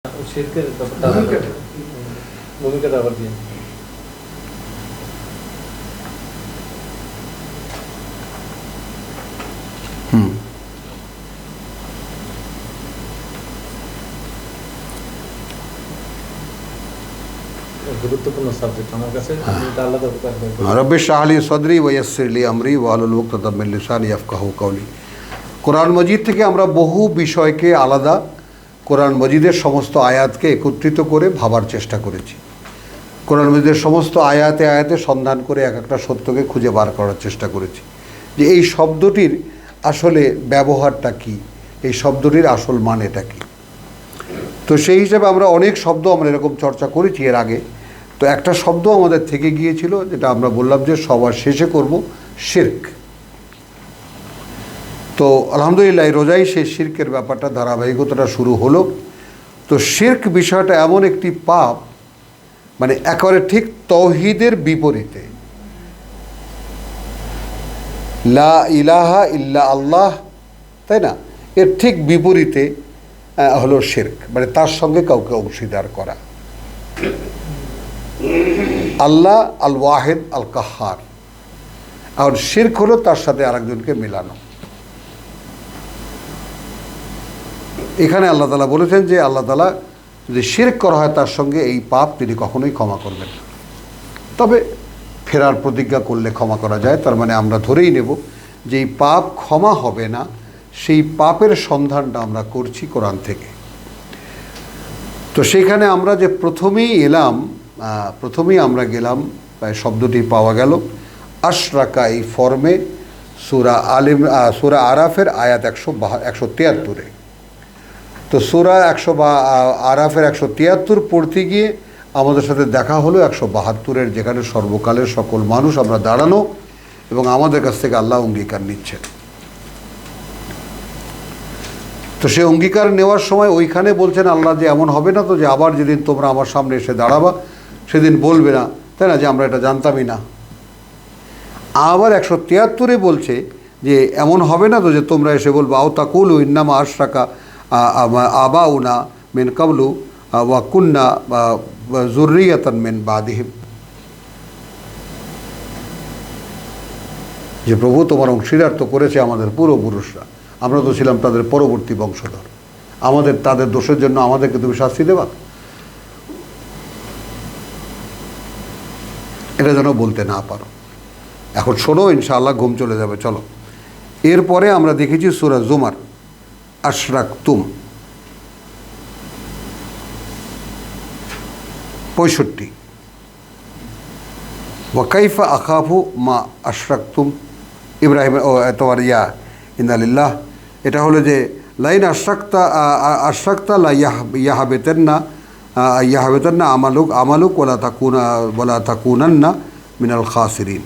শিরকের ব্যাপারটা ভূমিকাটা আবার দিয়ে গুরুত্বপূর্ণ সাবজেক্ট আমার কাছে আলাদা রব্বি ইশরাহ লি সদরি ওয়া ইয়াসসির লি আমরি ওয়াহলুল উকদাতাম মিন লিসানি ইয়াফকাহু কওলি। কোরআন মজিদ থেকে আমরা বহু বিষয়কে আলাদা, কোরআন মজিদের সমস্ত আয়াতকে একত্রিত করে ভাবার চেষ্টা করেছি। কোরআন মজিদের সমস্ত আয়াতে আয়াতে সন্ধান করে এক একটা সত্যকে খুঁজে বার করার চেষ্টা করেছি যে এই শব্দটির আসলে ব্যবহারটা কী, এই শব্দটির আসল মানেটা কী। তো সেই হিসাবে আমরা অনেক শব্দ আমরা এরকম চর্চা করেছি এর আগে। তো একটা শব্দ আমাদের থেকে গিয়েছিল, যেটা আমরা বললাম যে সবার শেষে করব, শিরক। তো আলহামদুলিল্লাহ রোজাই সেই শিরকের ব্যাপারটা ধারাবাহিকতাটা শুরু হলো। তো শিরক বিষয়টা এমন একটি পাপ, মানে একেবারে ঠিক তাওহীদের বিপরীতে, লা ইলাহা ইল্লা আল্লাহ, তাই না, এর ঠিক বিপরীতে হলো শিরক, মানে তার সঙ্গে কাউকে অংশীদার করা। আল্লাহ আল ওয়াহিদ আল কাহ্হার, আর শিরক হলো তার সাথে আরেকজনকে মেলানো। এখানে আল্লাহ তাআলা বলেছেন যে আল্লাহ তাআলা যদি শিরক করা হয় তার সঙ্গে, এই পাপ তিনি কখনোই ক্ষমা করবেন না। তবে ফেরার প্রতিজ্ঞা করলে ক্ষমা করা যায়। তার মানে আমরা ধরেই নেব যে এই পাপ ক্ষমা হবে না, সেই পাপের সন্ধানটা আমরা করছি কোরআন থেকে। তো সেখানে আমরা যে প্রথমেই আমরা গেলাম, শব্দটি পাওয়া গেল আশরাকা, এই ফর্মে সূরা আরাফের আয়াত 173-এ। তো সূরা আরাফের 173 পড়তে গিয়ে আমাদের সাথে দেখা হলো 172-এর, যেখানে সর্বকালের সকল মানুষ আমরা দাঁড়ানো এবং আমাদের কাছ থেকে আল্লাহ অঙ্গীকার নিচ্ছেন। তো সে অঙ্গীকার নেওয়ার সময় ওইখানে বলছেন আল্লাহ যে এমন হবে না তো যে আবার যেদিন তোমরা আমার সামনে এসে দাঁড়াবা সেদিন বলবে না, তাই না, যে আমরা এটা জানতামই না। আবার 173-এ বলছে যে এমন হবে না তো যে তোমরা এসে বলবো আও তাকুলু ইন্নামা আশরাকা আবাউনা মিন কাবলু ওয়া কুন্না যুররিয়াতান মিন বাদিহিম, যে প্রভু তোমার অংশীদার তো করেছে আমাদের পূর্বপুরুষরা, আমরা তো ছিলাম তাদের পরবর্তী বংশধর, তাদের দোষের জন্য আমাদেরকে তুমি শাস্তি দেবা, এটা যেন বলতে না পারো। এখন শোনো, ইনশাআল্লাহ ঘুম চলে যাবে। চলো, এরপরে আমরা দেখেছি সূরা জুমার আশরাকতুম 65, ওয়া কাইফা আখাফু মা আশরাকতুম ইব্রাহিম তোমার ইন্না লিল্লাহ, এটা হলো যে লাইন আশরাকতা লা ইয়াহবেতান্না আমালুক ওয়ালা তাকুনান্না মিনাল খাসিরিন,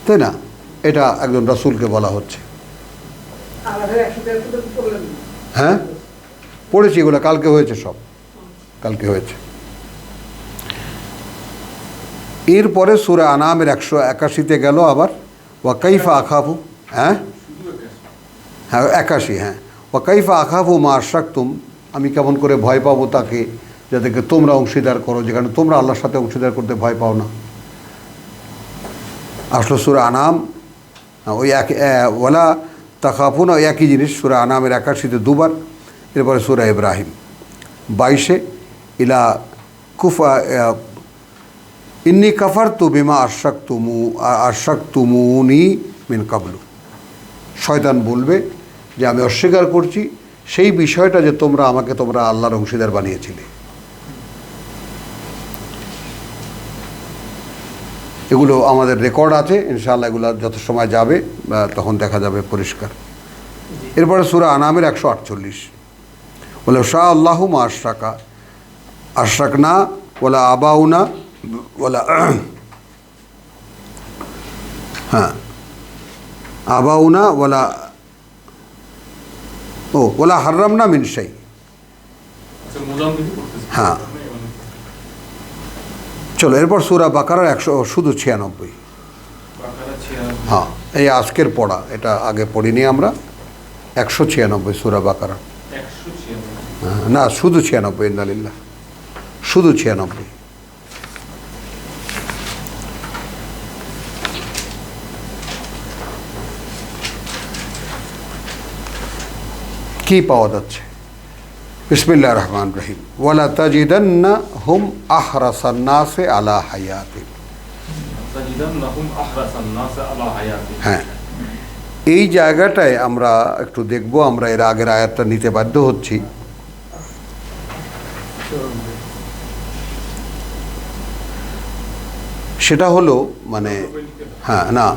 তাই না? এটা একজন রাসূলকে বলা হচ্ছে। হ্যাঁ, পড়েছি এগুলো, কালকে হয়েছে, সব কালকে হয়েছে। এরপরে সূরা আনামের 181-তে গেল আবার, ওয়া কাইফা আখাফু, হ্যাঁ 81, হ্যাঁ, ওয়া কাইফা আখাফু মা আশরাকতুম, আমি কেমন করে ভয় পাবো তাকে যাদেরকে তোমরা অংশীদার করো, যেখানে তোমরা আল্লাহর সাথে অংশীদার করতে ভয় পাও না। আসলে সূরা আনাম ওই ওয়ালা তাখাফুন, একই জিনিস, সূরা আনামের 81-তে দুবার। এরপরে সূরা ইব্রাহিম 22-এ ইলা কুফা ইন্নী কাফারতু বিমা আশরাকতুমুনি মিন কাবলু, শয়তান বলবে যে আমি অস্বীকার করছি সেই বিষয়টা যে তোমরা আল্লাহর অংশীদার বানিয়েছিলে। এগুলো আমাদের রেকর্ড আছে, ইনশাআল্লাহ এগুলো যত সময় যাবে তখন দেখা যাবে পরিষ্কার। এরপরে সূরা আনামের 148, বলে শাহ আল্লাহু মা আশরাকনা ওয়ালা আবাউনা ওয়ালা, হ্যাঁ, আবাউনা ওয়ালা হাররামনা মিন শাই, হ্যাঁ। চলো, এরপর সূরা বাকারার 196, হ্যাঁ, এই আজকের পড়া, এটা আগে পড়িনি আমরা, 196 সূরা বাকারা, না, শুধু 96, ইন্নালিল্লাহ, শুধু 96। কি পাওয়া যাচ্ছে? বিসমিল্লাহির রহমানির রহিম। ওয়ালা তাজিদান্না হুম আহরাসান নাসে আলা হায়াতিন। হ্যাঁ, এই জায়গাটায় আমরা একটু দেখব। আমরা এর আগের আয়াতটা নিতে বাধ্য হচ্ছি। সেটা হলো মানে হ্যাঁ, না,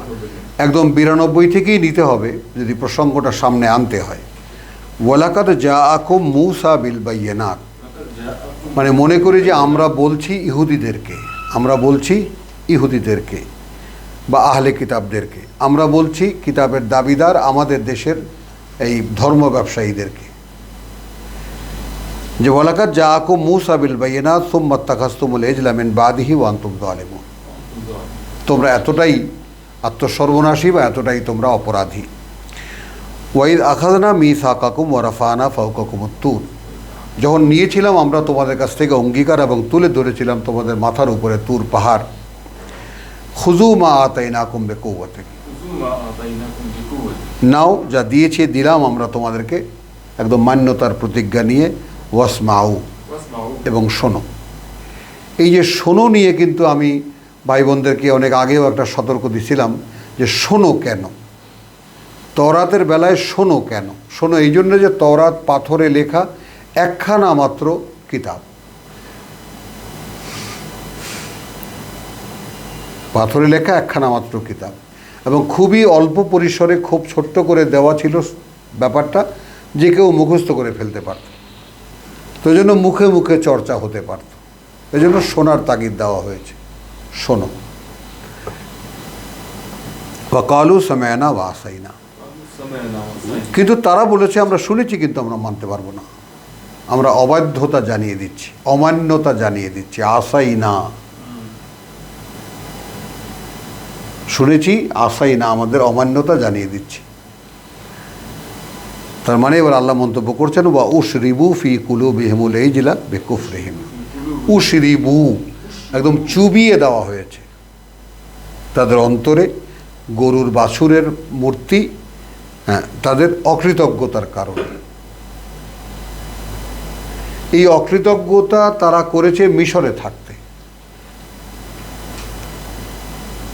একদম 92 থেকেই নিতে হবে যদি প্রসঙ্গটা সামনে আনতে হয়। ওয়ালাকাদ জাআকুম মূসা বিল বাইয়িনাত, মানে মনে করি যে আমরা বলছি ইহুদিদেরকে বা আহলে কিতাবদেরকে, আমরা বলছি কিতাবের দাবিদার আমাদের দেশের এই ধর্ম ব্যবসায়ীদেরকে, যে ওয়ালাকাদ জাআকুম মূসা বিল বাইয়িনাত সুম্মা ইত্তাখাযতুমুল ইজলা মিন বাদিহি ওয়া আনতুম যালিমুন। তোমরা এতটাই আত্মসর্বনাশী বা এতটাই তোমরা অপরাধী। ওয়াইদ আখাযনা মিসাকাকুম ওয়া রাফা'না ফাওকাকুমুত তুর, যখন নিয়েছিলাম আমরা তোমাদের কাছ থেকে অঙ্গীকার এবং তুলে ধরেছিলাম তোমাদের মাথার উপরে তুর পাহাড়। খুযু মা আতাইনাকুম বিকুওয়াতিন, নাও যা দিলাম আমরা তোমাদেরকে একদম মান্যতার প্রতিজ্ঞা নিয়ে। ওয়াসমাউ, এবং শোনো। এই যে শোনো নিয়ে কিন্তু আমি ভাই বোনদেরকে অনেক আগেও একটা সতর্ক দিছিলাম যে শোনো কেন, তওরাতের বেলায় শোনো কেন। শোনো এই জন্য যে তওরাত পাথরে লেখা একখানা মাত্র কিতাব, পাথরে লেখা একখানা মাত্র কিতাব, এবং খুবই অল্প পরিসরে খুব ছোট্ট করে দেওয়া ছিল ব্যাপারটা, যে কেউ মুখস্থ করে ফেলতে পারত। তো জন্য মুখে মুখে চর্চা হতে পারত, এই জন্য শোনার তাগিদ দেওয়া হয়েছে। শোনো। ওয়া ক্বালু সামি'না ওয়া আসাইনা, কিন্তু তারা বলেছে আমরা শুনেছি কিন্তু আমরা মানতে পারবো না, আমরা অবাধ্যতা জানিয়ে দিচ্ছি, অমান্যতা জানিয়ে দিচ্ছি। আসাইনা, শুনেছি, আসাইনা, আমাদের অমান্যতা জানিয়ে দিচ্ছি। তার মানে এবার আল্লাহ মন্তব্য করছেন ওয়া উশরিবু ফি কুলুবিহিমুল ইজলা বিকুফরিহিম। উশরিবু, একদম চুবিয়ে দেওয়া হয়েছে তাদের অন্তরে গরুর বাছুরের মূর্তি, হ্যাঁ, তাদের অকৃতজ্ঞতার কারণে। এই অকৃতজ্ঞতা তারা করেছে মিশরে থাকতে,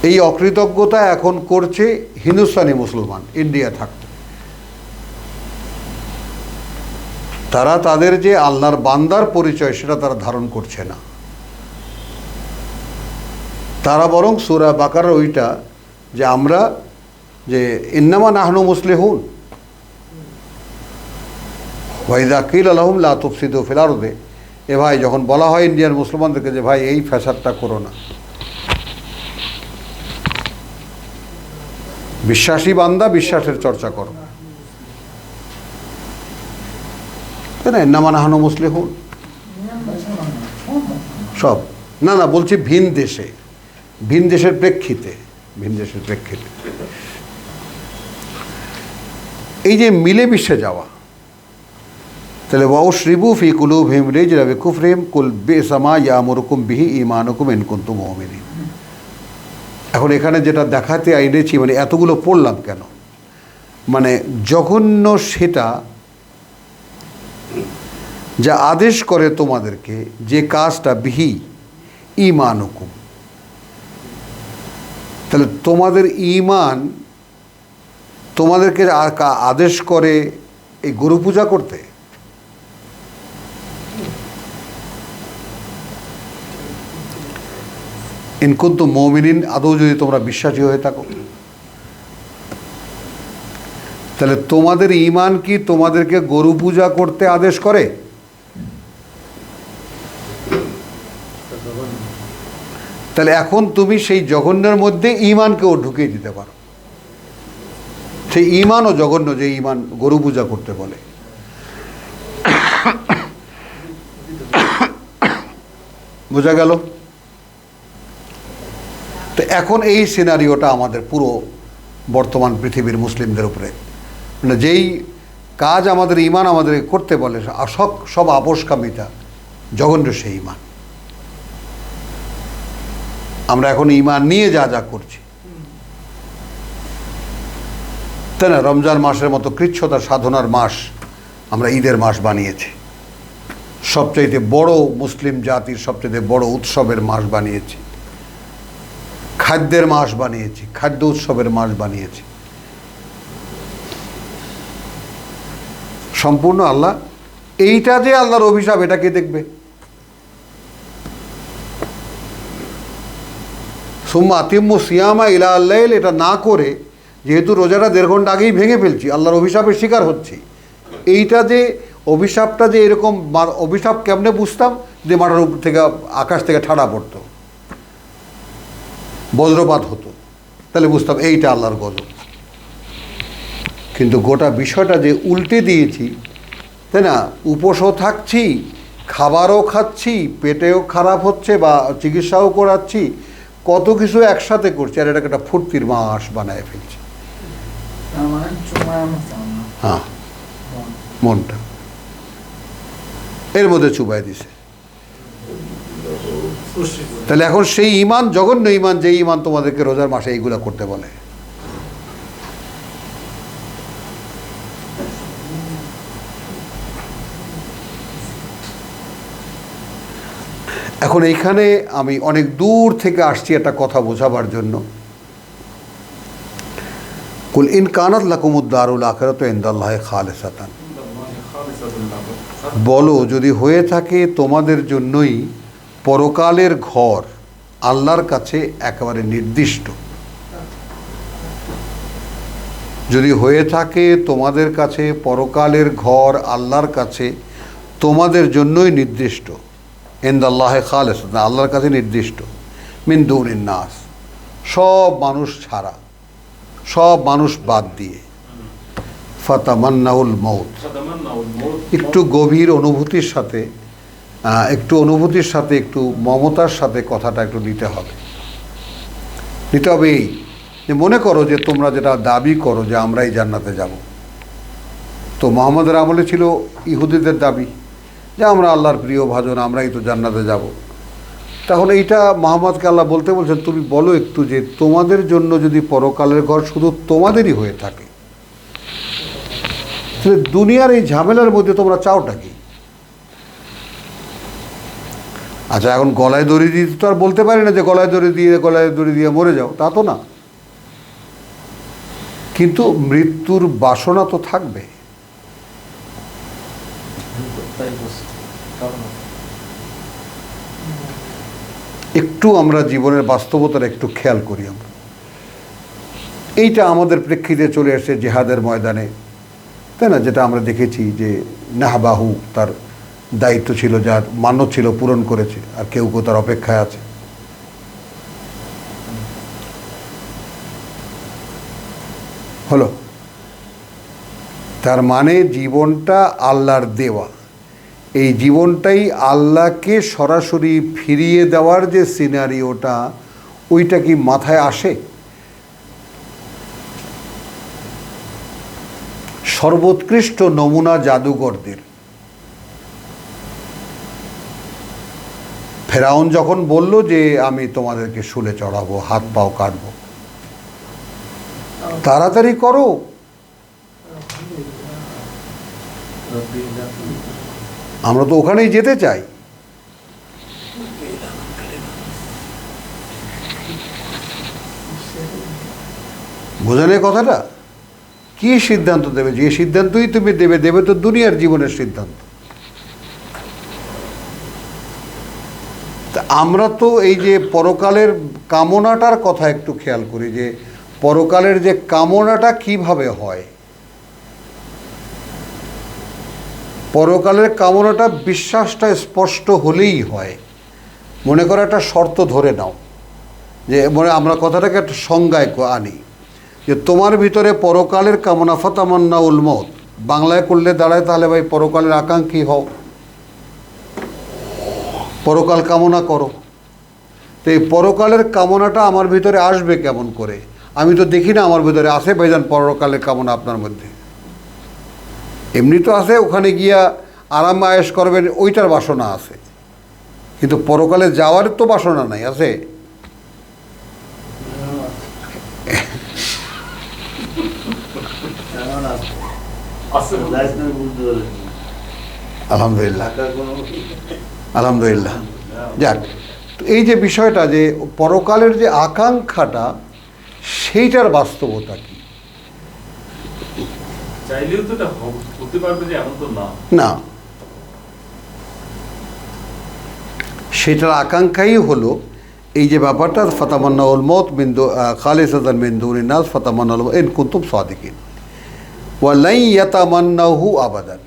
এই অকৃতজ্ঞতা এখন করছে হিন্দুস্তানি মুসলমান ইন্ডিয়া থাকতে। তারা তাদের যে আল্লাহর বান্দার পরিচয় সেটা তারা ধারণ করছে না। তারা বরং সূরা বাকারার ওইটা যে আমরা যে ইন্নামা নাহনু মুসলিহুন ওয়া ইযা কিলা লাহুম লা তুফসিদু ফিল আরদি, এ ভাই যখন বলা হয় ইন্ডিয়ার মুসলমানদেরকে যে ভাই এই ফ্যাসাদটা করো না, বিশ্বাসী বান্দা বিশ্বাসের চর্চা করো, তাই না? ইন্নামা নাহনু মুসলিহুন সব না, না বলছি ভিন দেশের প্রেক্ষিতে, এই যে মিলে মিশে যাওয়া। তাহলে ওয়াউশরিবু ফি কুলুবিহিম রিজলা বিকুফরিহিম কুল বি'সা মা ইয়ামুরুকুম বিহি ঈমানুকুম ইন কুনতুম মুমিনিন। এখন এখানে যেটা দেখাতে আইনেছি, মানে এতগুলো পড়লাম কেন, মানে জঘন্য সেটা যা আদেশ করে তোমাদেরকে, যে কাজটা বিহি ঈমানুকুম, তাহলে তোমাদের ঈমান তোমাদেরকে আদেশ করে এই গরু পূজা করতে। ইন কুনতুম মুমিনিন, আদৌ যদি তোমরা বিশ্বাসী হয়ে থাকো, তাহলে তোমাদের ঈমান কি তোমাদেরকে গরু পূজা করতে আদেশ করে? তাহলে এখন তুমি সেই জঘন্যের মধ্যে ঈমানকেও ঢুকিয়ে দিতে পারো। সেই ঈমানও জঘন্য যে ঈমান গরু পূজা করতে বলে। বোঝা গেল? তো এখন এই সিনারিওটা আমাদের পুরো বর্তমান পৃথিবীর মুসলিমদের উপরে, মানে যেই কাজ আমাদের ঈমান আমাদের করতে বলে, সব আপোষকামিতা, জঘন্য সেই ঈমান। আমরা এখন ঈমান নিয়ে যা যা করছি, তাই না? রমজান মাসের মতো কৃচ্ছতার সাধনার মাস আমরা ঈদের মাস বানিয়েছি, সবচাইতে বড় মুসলিম জাতির সবচাইতে বড় উৎসবের মাস বানিয়েছি, খাদ্যের মাস বানিয়েছি, খাদ্য উৎসবের মাস বানিয়েছি। সম্পূর্ণ আল্লাহ। এইটা যে আল্লাহর অভিশাপ, এটা কে দেখবে? সুম্মা আতিম্মু সিয়ামা ইলা আল্লাইল, এটা না করে যেহেতু রোজাটা 1.5 ঘন্টা আগেই ভেঙে ফেলছি, আল্লাহর অভিশাপের শিকার হচ্ছি। এইটা যে অভিশাপটা যে এরকম, অভিশাপ কেমনে বুঝতাম? যে মাথার উপর থেকে, আকাশ থেকে ঠাড়া পড়তো, বজ্রপাত হতো, তাহলে বুঝতাম এইটা আল্লাহর গজব। কিন্তু গোটা বিষয়টা যে উল্টে দিয়েছি, তাই না? উপোসও থাকছি, খাবারও খাচ্ছি, পেটেও খারাপ হচ্ছে বা চিকিৎসাও করাচ্ছি, কত কিছু একসাথে করছি, আর এটাকে একটা ফুর্তির মাস বানায় ফেলছি। হ্যাঁ, মনটা এর মধ্যে চুবাই দিছে। তাহলে এখন সেই ঈমান, জঘন্য ঈমান, যে ঈমান তোমাদেরকে রোজার মাসে এইগুলা করতে বলে। এখন এইখানে আমি অনেক দূর থেকে আসছি একটা কথা বোঝাবার জন্য। কুল ইন কানাত লাকুমুদ দারুল আখিরাতু ইনদাল্লাহি খালিসাতান, বলো যদি হয়ে থাকে তোমাদের জন্যই পরকালের ঘর আল্লাহর কাছে একেবারে নির্দিষ্ট, যদি হয়ে থাকে তোমাদের কাছে পরকালের ঘর আল্লাহর কাছে তোমাদের জন্যই নির্দিষ্ট, ইনদাল্লাহি খালিসাতান, আল্লাহর কাছে নির্দিষ্ট, মিন দুনিন নাস, সব মানুষ ছাড়া, সব মানুষ বাদ দিয়ে, ফাতামান্নাউল মউত, একটু গভীর অনুভূতির সাথে, একটু মমতার সাথে কথাটা একটু নিতে হবে। এই যে মনে করো যে তোমরা যেটা দাবি করো যে আমরাই জান্নাতে যাব, তো মুহাম্মদের আমলে ছিল ইহুদিদের দাবি যে আমরা আল্লাহর প্রিয় ভাজন, আমরাই তো জান্নাতে যাব। তাহলে এইটা মুহাম্মদকে আল্লাহ বলতে বলছেন, তুমি বলো একটু যে তোমাদের জন্য যদি পরকালের ঘর শুধু তোমাদেরই হয়ে থাকে, তাহলে দুনিয়ার এই ঝামেলার মধ্যে তোমরা চাওটা কি? আচ্ছা, এখন গলায় দড়ি দিয়ে তো আর বলতে পারি না যে গলায় দড়ি দিয়ে মরে যাও, তা তো না, কিন্তু মৃত্যুর বাসনা তো থাকবে। একটু আমরা জীবনের বাস্তবতার একটু খেয়াল করি। আমরা এইটা আমাদের প্রেক্ষিতে চলে এসেছে জিহাদের ময়দানে, তাই না? যেটা আমরা দেখেছি যে নাহবাহু তার দায়িত্ব ছিল, যার মান্য ছিল, পূরণ করেছে, আর কেউ কেউ তার অপেক্ষায় আছে। হলো, তার মানে জীবনটা আল্লাহর দেওয়া, এই জীবনটাই আল্লাহকে সরাসরি ফিরিয়ে দেওয়ার যে সিনারিওটা, ওইটা কি মাথায় আসে? সর্বোৎকৃষ্ট নমুনা জাদুঘরদের। ফেরাউন যখন বলল যে আমি তোমাদেরকে শুলে চড়াবো, হাত পাও কাটবো, তাড়াতাড়ি করো, আমরা তো ওখানেই যেতে চাই। বোঝেন এই কথাটা? কি সিদ্ধান্ত দেবে? যে সিদ্ধান্তই তুমি দেবে তো দুনিয়ার জীবনের সিদ্ধান্ত। তা আমরা তো এই যে পরকালের কামনাটার কথা একটু খেয়াল করি, যে পরকালের যে কামনাটা কিভাবে হয়। পরকালের কামনাটা বিশ্বাসটা স্পষ্ট হলেই হয়। মনে করো একটা শর্ত ধরে নাও, যে আমরা কথাটাকে একটা সংজ্ঞায় আনি, যে তোমার ভিতরে পরকালের কামনা, ফাতামান্নাউল মউত বাংলায় করলে দাঁড়ায়, তাহলে ভাই পরকালের আকাঙ্ক্ষী হও, পরকাল কামনা করো। তো এই পরকালের কামনাটা আমার ভিতরে আসবে কেমন করে? আমি তো দেখি না আমার ভিতরে আসে ভাইজান পরকালের কামনা আপনার মধ্যে। এমনি তো আছে ওখানে গিয়া আরাম আয়েশ করবেন, ওইটার বাসনা আছে, কিন্তু পরকালে যাওয়ার তো বাসনা নাই, আছে? আলহামদুলিল্লাহ, আলহামদুলিল্লাহ। যাক, তো এই যে বিষয়টা যে পরকালের যে আকাঙ্ক্ষাটা, সেইটার বাস্তবতা কি? চাইলেও তো এটা হতে পারবে যে এমন তো না। না, সেটার আকাঙ্ক্ষাই হলো এই যে ব্যাপারটা, ফাতামান্নাউল মউত মিন খালিসাতান মিন দুনিন নাস ফাতামান্নাউল মউত ইন কুনতুম সাদিকিন ওয়া লাই ইয়াতামান্নাহু আবাদান।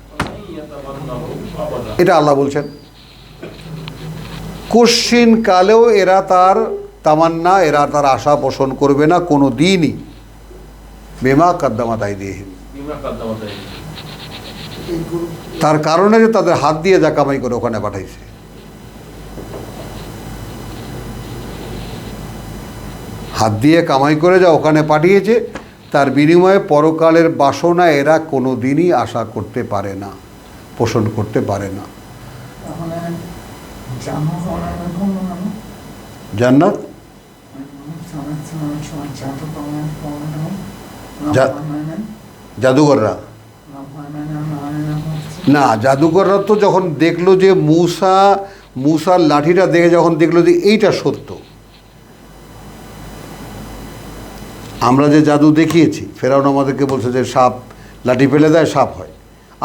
এটা আল্লাহ বলছেন, কোশ্চিন কালেও এরা তার তামান্না, এরা তার আশা পোষণ করবে না কোনো দিনই। বিমা কাদ্দামাত আইদিহিম, তার কারণে যে তাদের হাত দিয়ে যা কামাই করে ওখানে পাঠাইছে। হাত দিয়ে কামাই করে যা ওখানে পাঠিয়েছে, তার বিনিময়ে পরকালের বাসনা এরা কোনো দিনই আশা করতে পারে না, পোষণ করতে পারে না। জান্নাত জাদুঘররা না, জাদুঘররা তো যখন দেখলো যে মুসার লাঠিটা দেখে যখন দেখলো যে এইটা সত্য, আমরা যে জাদু দেখিয়েছি, ফেরাউন আমাদেরকে বলছে যে সাপ লাঠি ফেলে দেয় সাপ হয়,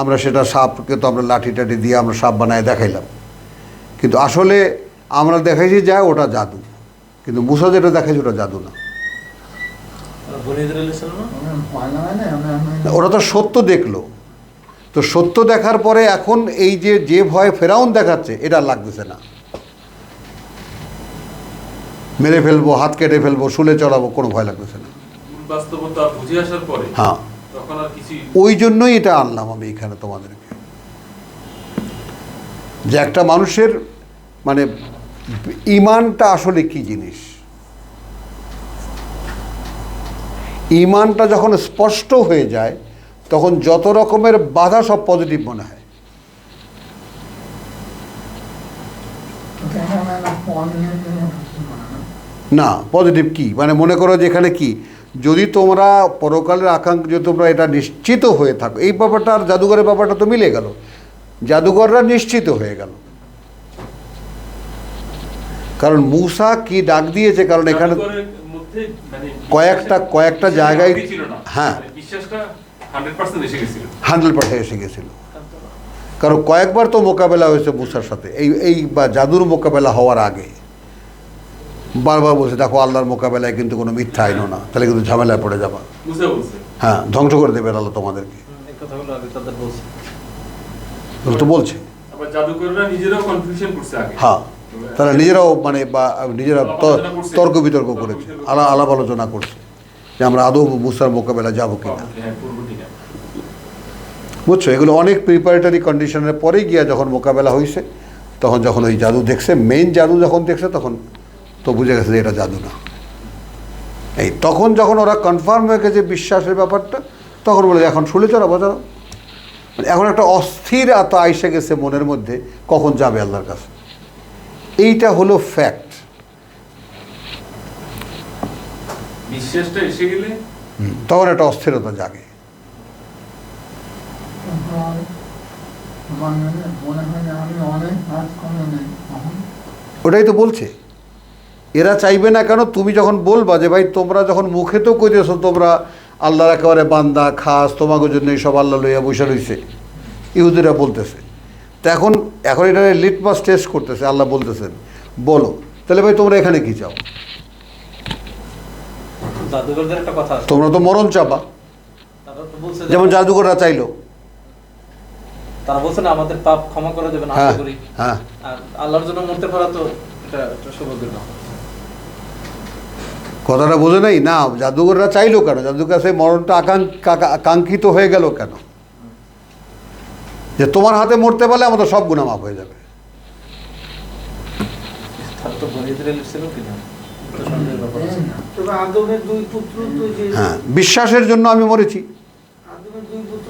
আমরা সেটা সাপকে তো আমরা লাঠি টাঠি দিয়ে আমরা সাপ বানায় দেখাইলাম, কিন্তু আসলে আমরা দেখাইছি যা ওটা জাদু, কিন্তু মুসা যেটা দেখাইছে ওটা জাদু না, ওরা তো সত্য দেখলো। তো সত্য দেখার পরে এখন এই যে ভয় ফেরাউন দেখাচ্ছে এটা লাগতেছে না, মেরে ফেলবো, হাত কেটে ফেলবো, শুলে চড়াবো, কোনো ভয় লাগতেছে না। বাস্তবতা বুঝে আসার পরে হ্যাঁ, তখন আর কিছু, ওই জন্যই এটা আনলাম আমি এখানে তোমাদেরকে, যে একটা মানুষের মানে ঈমানটা আসলে কি জিনিস। ঈমানটা যখন স্পষ্ট হয়ে যায় তখন যত রকমের বাধা সব পজিটিভ মনে হয়। না, পজিটিভ কি মানে মনে করো যে এখানে কি, যদি তোমরা পরকালের আকাঙ্ক্ষা, যদি তোমরা এটা নিশ্চিত হয়ে থাকো, এই ব্যাপারটা আর জাদুঘরের ব্যাপারটা তো মিলে গেল, জাদুঘররা নিশ্চিত হয়ে গেল। কারণ মুসা কি ডাক দিয়েছে, কারণ এখানে কয়েকটা জায়গায়, হ্যাঁ 100% এসে গেছিল, কারণ কয়েকবার তো মোকাবেলা হয়েছে মুসার সাথে, এই বা জাদুর মোকাবেলা হওয়ার আগে বারবার বলছে দেখো আল্লাহর মোকাবেলায় কিন্তু কোনো মিথ্যা আইনও না, তাহলে কিন্তু ঝামেলায় পড়ে যাবা, হ্যাঁ ধ্বংস করে দেবে আল্লাহ তোমাদেরকে, তো বলছে। হ্যাঁ, তারা নিজেরাও মানে বা নিজেরা তর্ক বিতর্ক করেছে, আলাপ আলোচনা করছে যে আমরা আদৌ মুসার মোকাবেলা যাবো কিনা, বুঝছো? এগুলো অনেক প্রিপারেটরি কন্ডিশনের পরেই গিয়া যখন মোকাবেলা হয়েছে, তখন যখন ওই জাদু দেখছে, মেইন জাদু যখন দেখছে, তখন তো বুঝে গেছে যে এটা জাদু না। এই তখন যখন ওরা কনফার্ম হয়ে গেছে বিশ্বাসের ব্যাপারটা, তখন বলে এখন শুলে চড়া বাজারো, মানে এখন একটা অস্থির এত আইসে গেছে মনের মধ্যে, কখন যাবে আল্লাহর কাছে, এইটা হলো ফ্যাক্ট। বিশ্বাসটা এসে গেলে তখন একটা অস্থিরতা জাগে। ওটাই তো বলছে, এরা চাইবে না কেন, তুমি যখন বলবা যে ভাই তোমরা যখন মুখে তো কইতেছো তোমরা আল্লাহর একেবারে বান্দা খাস, তোমাকে জন্য সব আল্লাহ লইয়া বসে রয়েছে, ইহুদিরা বলতেছে। তো এখন এটা লিটমাস টেস্ট করতেছে, আল্লাহ বলতেছেন বলো তাহলে ভাই তোমরা এখানে কি চাও, তোমরা তো মরণ চাপা, যেমন জাদুঘররা চাইলো, তারা বলছে না আমাদের পাপ ক্ষমা করে দেবেন, আশা করি। হ্যাঁ, আর আল্লাহর জন্য মরতে পারা তো এটা সৌভাগ্য না। কথাটা বোঝে নাই না, জাদুঘররা চাইলো কেন, জাদুর কাছে মরণটা আকাঙ্ক্ষিত হয়ে গেল কেন, যে তোমার হাতে মরতে পারলে আমাদের সব গুনাহ মাফ হয়ে যাবে। হ্যাঁ, বিশ্বাসের জন্য আমি মরেছি,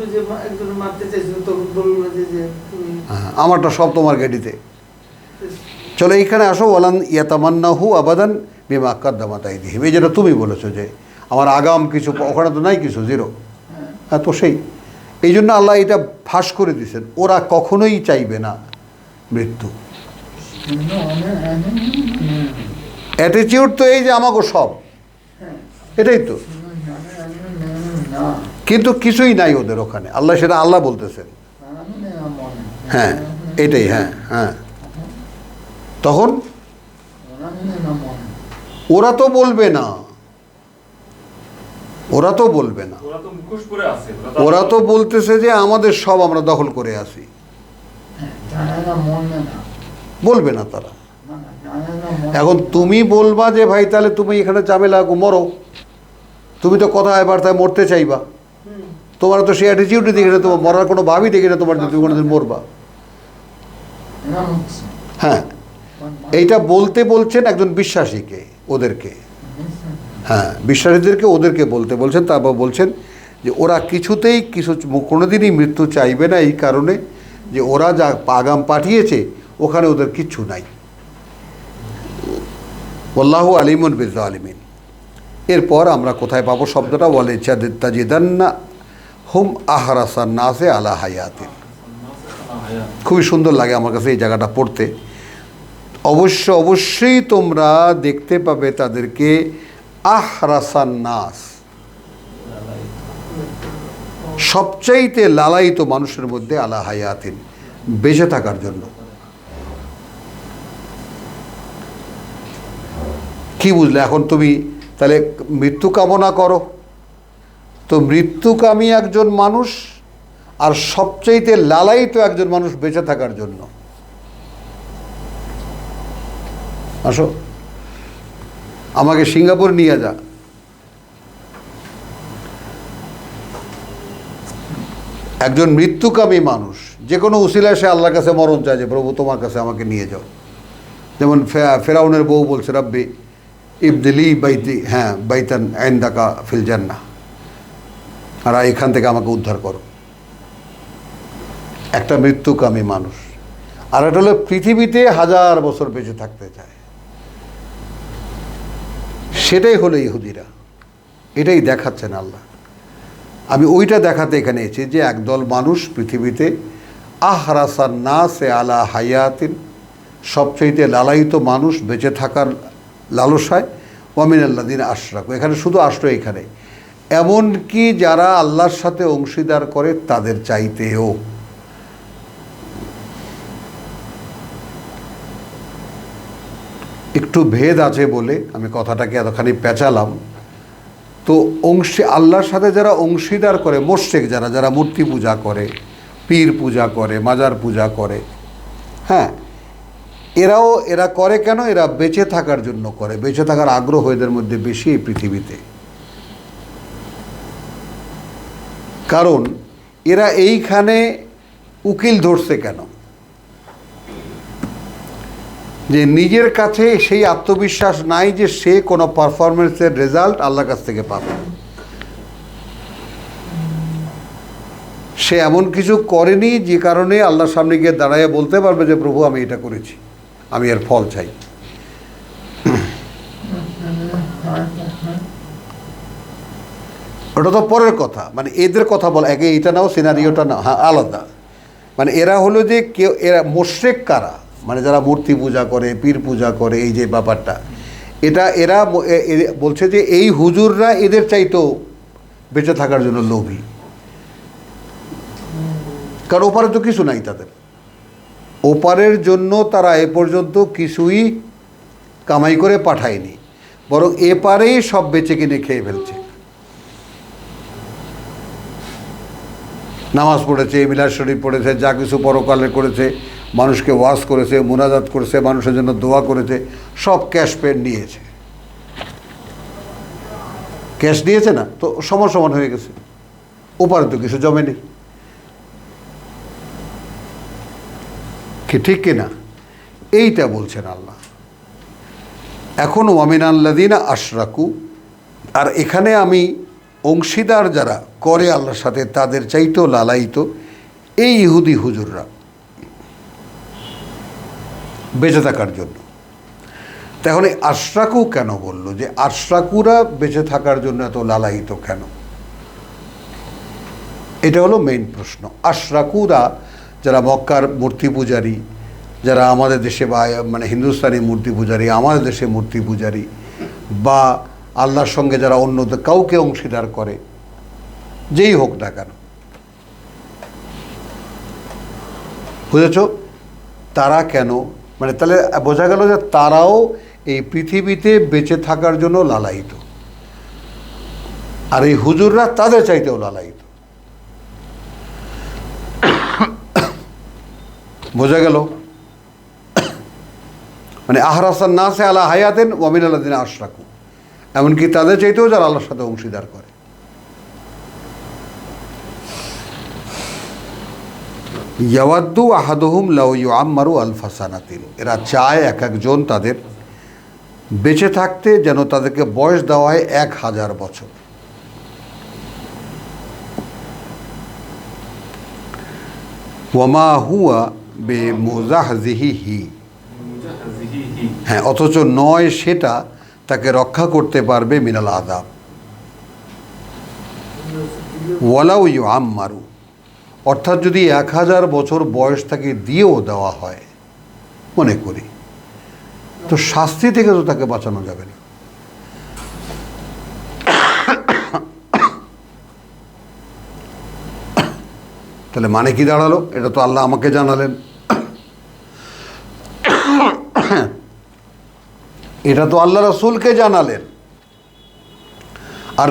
তুই যে একজন মারতে চাইছিল তখন বললো যে তুমি হ্যাঁ, আমারটা সব তোমার গাড়িতে। চলো এইখানে আসো, ওয়ালান ইয়াতামান্নাহু আবাদান বিমা কাদ্দামাত আইদিহিম, এই যেটা তুমি বলেছো যে আমার আগাম কিছু, ওখানে তো নাই কিছু, জিরো। হ্যাঁ, তো সেই এই জন্য আল্লাহ এটা ফাঁস করে দিয়েছেন, ওরা কখনোই চাইবে না মৃত্যু। অ্যাটিটিউড তো এই যে আমাকে সব, এটাই তো, কিন্তু কিছুই নাই ওদের ওখানে, আল্লাহ সেটা আল্লাহ বলতেছেন। হ্যাঁ, এটাই, হ্যাঁ হ্যাঁ। তখন ওরা তো বলবে না, ওরা তো বলবে না, ওরা তো মুখোশ পরে আছে, ওরা তো বলতেছে যে আমাদের সব আমরা দখল করে আসি, বলবে না তারা। এখন তুমি বলবা যে ভাই তাহলে তুমি এখানে ঝামেলা মরো, তুমি তো কথায় বার্তায় মরতে চাইবা, তোমার তো সেই অ্যাটিটিউডই দেখে না, তোমার মরার কোনো ভাবই দেখে না তোমার, যে তুমি কোনোদিন মরবা। হ্যাঁ, এইটা বলতে বলছেন একজন বিশ্বাসীকে, ওদেরকে, হ্যাঁ বিশ্বাসীদেরকে ওদেরকে বলতে বলছেন। তারপর বলছেন যে ওরা কিছুতেই কিছু কোনোদিনই মৃত্যু চাইবে না, এই কারণে যে ওরা যা আগাম পাঠিয়েছে ওখানে ওদের কিচ্ছু নাই। আল্লাহু আলিমুন বিজ্জালিমিন। এরপর আমরা কোথায় পাবো শব্দটা? ওয়ালে তাজিদান্না হুম আহরাসান নাসে আলা হায়াতিন। খুবই সুন্দর লাগে আমার কাছে এই জায়গাটা পড়তে। অবশ্যই তোমরা দেখতে পাবে তাদেরকে আহরাসান নাস, সবচাইতে লালায়িত মানুষের মধ্যে, আলা হায়াতিন, বেঁচে থাকার জন্য। কি বুঝলে এখন তুমি? তাহলে মৃত্যু কামনা করো, তো মৃত্যুকামী একজন মানুষ আর সবচাইতে লালায়িত একজন মানুষ বেঁচে থাকার জন্য। আসো, আমাকে সিঙ্গাপুর নিয়ে যা, একজন মৃত্যুকামী মানুষ যে কোনো উসিলায় সে আল্লাহর কাছে মরণ চায় যে প্রভু তোমার কাছে আমাকে নিয়ে যাও। যেমন ফেরাউনের বউ বলছে রাব্বি ইবদিলি বাইতি, হ্যাঁ বাইতান আইন্দাকা ফিল জান্নাহ, আর এখান থেকে আমাকে উদ্ধার করো। একটা মৃত্যুকামী মানুষ, আর এটা হলো পৃথিবীতে 1000 বছর বেঁচে থাকতে চায়। সেটাই হলো ইহুদিরা, এটাই দেখাচ্ছেন আল্লাহ। আমি ওইটা দেখাতে এখানে এসেছি যে একদল মানুষ পৃথিবীতে আহরাসান নাসে আলা হায়াতিন, সবচেয়ে লালায়িত মানুষ বেঁচে থাকার লালসায়, ওয়ামিনাল্লাযিন আশরাকু, এখানে শুধু আশ্রয়, এখানে এমনকি যারা আল্লাহর সাথে অংশীদার করে তাদের চাইতেও। একটু ভেদ আছে বলে আমি কথাটাকে এতখানি পেঁচালাম। তো আল্লাহর সাথে যারা অংশীদার করে, মোশরিক যারা, যারা মূর্তি পূজা করে, পীর পূজা করে, মাজার পূজা করে, হ্যাঁ এরা করে কেন? এরা বেঁচে থাকার জন্য করে, বেঁচে থাকার আগ্রহ এদের মধ্যে বেশি এই পৃথিবীতে। কারণ এরা এইখানে উকিল ধরছে কেন? যে নিজের কাছে সেই আত্মবিশ্বাস নাই যে সে কোনো পারফরমেন্সের রেজাল্ট আল্লাহর কাছ থেকে পাবে। সে এমন কিছু করেনি যে কারণে আল্লাহর সামনে গিয়ে দাঁড়াইয়া বলতে পারবে যে প্রভু আমি এটা করেছি, আমি এর ফল চাই। ওটা তো পরের কথা, মানে এদের কথা বলা, একে এটা নাও সিনারিওটা না, হ্যাঁ আলাদা। মানে এরা হলো যে কেউ, এরা মোশরিক কারা, মানে যারা মূর্তি পূজা করে, পীর পূজা করে, এই যে ব্যাপারটা, এটা এরা বলছে যে এই হুজুররা এদের চাইতেও বেঁচে থাকার জন্য লোভী। কারণ ওপারে তো কিছু নাই তাদের, ওপারের জন্য তারা এ পর্যন্ত কিছুই কামাই করে পাঠায়নি, বরং এপারেই সব বেচে কিনে খেয়ে ফেলছে। নামাজ পড়েছে, মিলাদ শরীফ পড়েছে, যা কিছু পরকালে করেছে, মানুষকে ওয়াজ করেছে, মুনাজাত করেছে, মানুষের জন্য দোয়া করেছে, সব ক্যাশ পেড নিয়েছে। ক্যাশ নিয়েছে না তো সমান সমান হয়ে গেছে, ওপারে তো কিছু জমেনি। কি ঠিক কিনা? এইটা বলছেন আল্লাহ। এখন ওয়ামিনাল্লাযিনা আশরাকু, আর এখানে আমি অংশীদার যারা করে আল্লাহর সাথে তাদের চাইতেও লালায়িত এই ইহুদি হুজুররা বেঁচে থাকার জন্য। তাহলে আশরাকু কেন বলল, যে আশরাকুরা বেঁচে থাকার জন্য এত লালায়িত কেন? এটা হলো মেইন প্রশ্ন। আশরাকুরা যারা মক্কার মূর্তি পূজারী, যারা আমাদের দেশে বা মানে হিন্দুস্তানি মূর্তি পূজারী, আমাদের দেশে মূর্তি পূজারী, বা আল্লাহর সঙ্গে যারা অন্য কাউকে অংশীদার করে, যেই হোক না কেন, বুঝেছ? তারা কেন, মানে তাহলে বোঝা গেল যে তারাও এই পৃথিবীতে বেঁচে থাকার জন্য লালায়িত, আর এই হুজুররা তাদের চাইতেও লালায়িত। বোঝা গেল? মানে আহরাসান নাসে আলা হায়াতেন ওয়া মিনাল্লাযিনা আশরাকু, এমনকি তাদের চাইতেও যারা আল্লাহর সাথে অংশীদার করে। ইয়াওয়াদ্দু আহাদুহুম লাউ ইউআম্মারু আলফা সানাতিন, এরা চায় এক একজন তাদের বেঁচে থাকতে যেন তাদেরকে বয়স দেওয়া হয় 1000 বছর। ওয়ামা হুয়া বিমুজাহজিহি, হ্যাঁ, অথচ নয় সেটা তাকে রক্ষা করতে পারবে মিনাল আযাব। ওয়ালাউ ইউআম্মারু, অর্থাৎ যদি 1000 বছর বয়স তাকে দিয়েও দেওয়া হয়, মনে করি, তো শাস্তি থেকে তো তাকে বাঁচানো যাবে না। তাহলে মানে কি দাঁড়ালো? এটা তো আল্লাহ আমাকে জানালেন, এটা তো আল্লাহ রসুলকে জানালেন, আর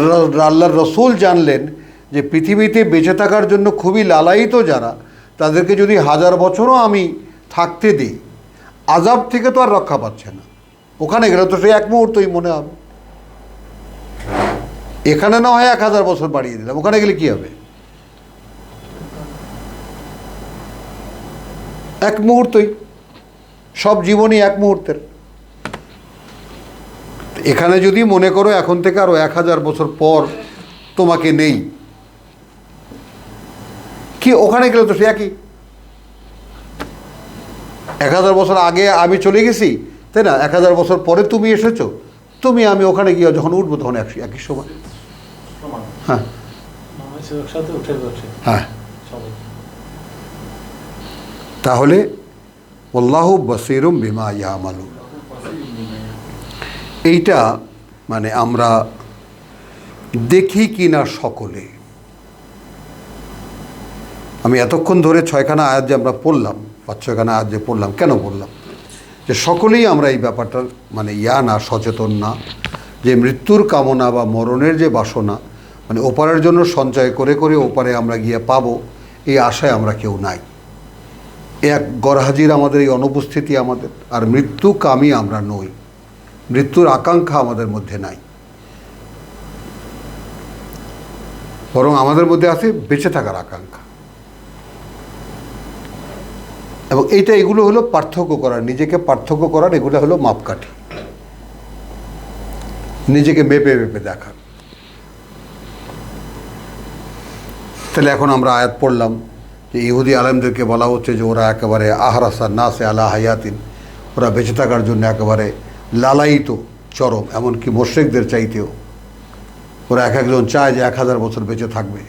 আল্লাহর রসুল জানলেন যে পৃথিবীতে বেঁচে থাকার জন্য খুবই লালায়িত যারা, তাদেরকে যদি 1000 বছরও আমি থাকতে দিই, আযাব থেকে তো আর রক্ষা পাচ্ছে না। ওখানে গেলে তো সে এক মুহূর্তই মনে হবে। এখানে না হয় 1000 বছর বাড়িয়ে দিলাম, ওখানে গেলে কি হবে? এক মুহূর্তই, সব জীবনই এক মুহূর্তের। এখানে যদি মনে করো এখন থেকে আরো 1000 বছর পর তোমাকে নেই, কি ওখানে গেলে তো সে একই। 1000 বছর আগে আমি চলে গেছি, তাই না? 1000 বছর পরে তুমি এসেছো, তুমি আমি ওখানে গিয়ে যখন উঠবো তখন একই সময়। হ্যাঁ হ্যাঁ, তাহলে আল্লাহু বাসীরুম বিমা ইয়ামালুন, এইটা মানে আমরা দেখি কি না সকলে। আমি এতক্ষণ ধরে 6খানা আয়াত যে আমরা পড়লাম, 5-6খানা আয়াত যে পড়লাম, কেন পড়লাম? যে সকলেই আমরা এই ব্যাপারটার মানে না সচেতন না, যে মৃত্যুর কামনা বা মরণের যে বাসনা, মানে ওপারের জন্য সঞ্চয় করে করে ওপারে আমরা গিয়ে পাবো, এই আশায় আমরা কেউ নাই। এক গরহাজির আমাদের এই অনুপস্থিতি আমাদের, আর মৃত্যু কামী আমরা নই, মৃত্যুর আকাঙ্ক্ষা আমাদের মধ্যে নাই, বরং আমাদের মধ্যে আছে বেঁচে থাকার আকাঙ্ক্ষা। এবং এগুলো হলো পার্থক্য করার, নিজেকে পার্থক্য করার, এগুলো হলো মাপকাঠি, নিজেকে মেপে মেপে দেখার। তাহলে এখন আমরা আয়াত পড়লাম যে ইহুদি আলেমদেরকে বলা হচ্ছে যে ওরা একেবারে আহরাসা নাসে আলা হায়াতিন, ওরা বেঁচে থাকার জন্য একেবারে লালায়িত চরম, এমনকি মুশরিকদের চাইতেও ওরা এক একজন চায় যে 1000 বছর বেঁচে থাকবে।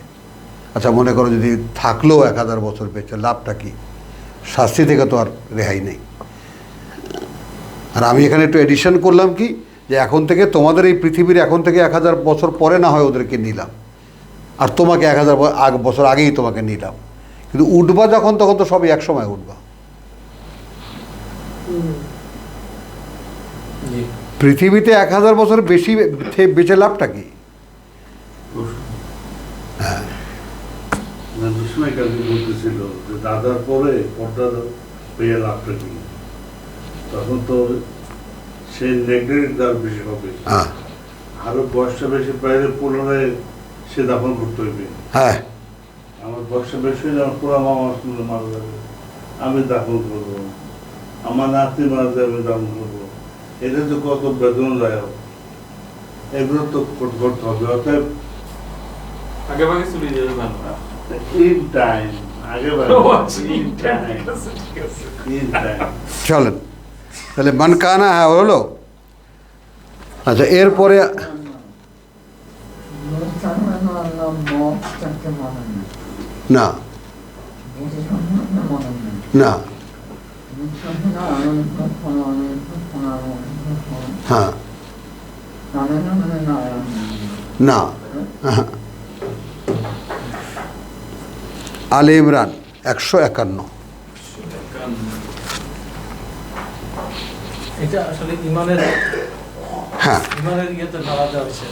আচ্ছা, মনে করো যদি থাকলেও 1000 বছর বেঁচে লাভটা কি? শাস্তি থেকে তো আর রেহাই নেই। আর আমি এখানে একটু এডিশন করলাম কি, যে এখন থেকে তোমাদের এই পৃথিবীর এখন থেকে 1000 বছর পরে না হয় ওদেরকে নিলাম, আর তোমাকে 1000 বছর আগেই তোমাকে নিলাম, কিন্তু উঠবা যখন তখন তো সবই একসময় উঠবা। পৃথিবীতে 1000 বছর বেশি বেঁচে লাভটা কি? হ্যাঁ, বলতেছিল যে দাদার পরে পর্দার পেয়ে লাভটা কি, তখন তো সে নেগেটিভ তার বেশি হবে, আরো বয়সটা বেশি বাইরে পুনরায় সে দাফন করতে হইবে। হ্যাঁ, আমার বয়সটা বেশি হয়ে আমার পুরা মামা মারা যাবে, আমি দাফন করবো, আমার নাতি মারা যাবে, আমি দাফন করবো, এটা তো কত বেদনাদায়ক, এগুলো তো করতে হবে। অতএব আগে ভাগে চলে যাবে ভালো। ইন টাইম আগে ও আচ্ছা, ইন টাইম ঠিক আছে, ঠিক আছে। ইন টাইম চলেন তাহলে মানকানা হ্যাঁ হলো। আচ্ছা এরপরে না না হ্যাঁ না আলে ইমরান 151। এটা আসলে ইমানের হ্যাঁ ইয়েতে ধরা যাচ্ছে।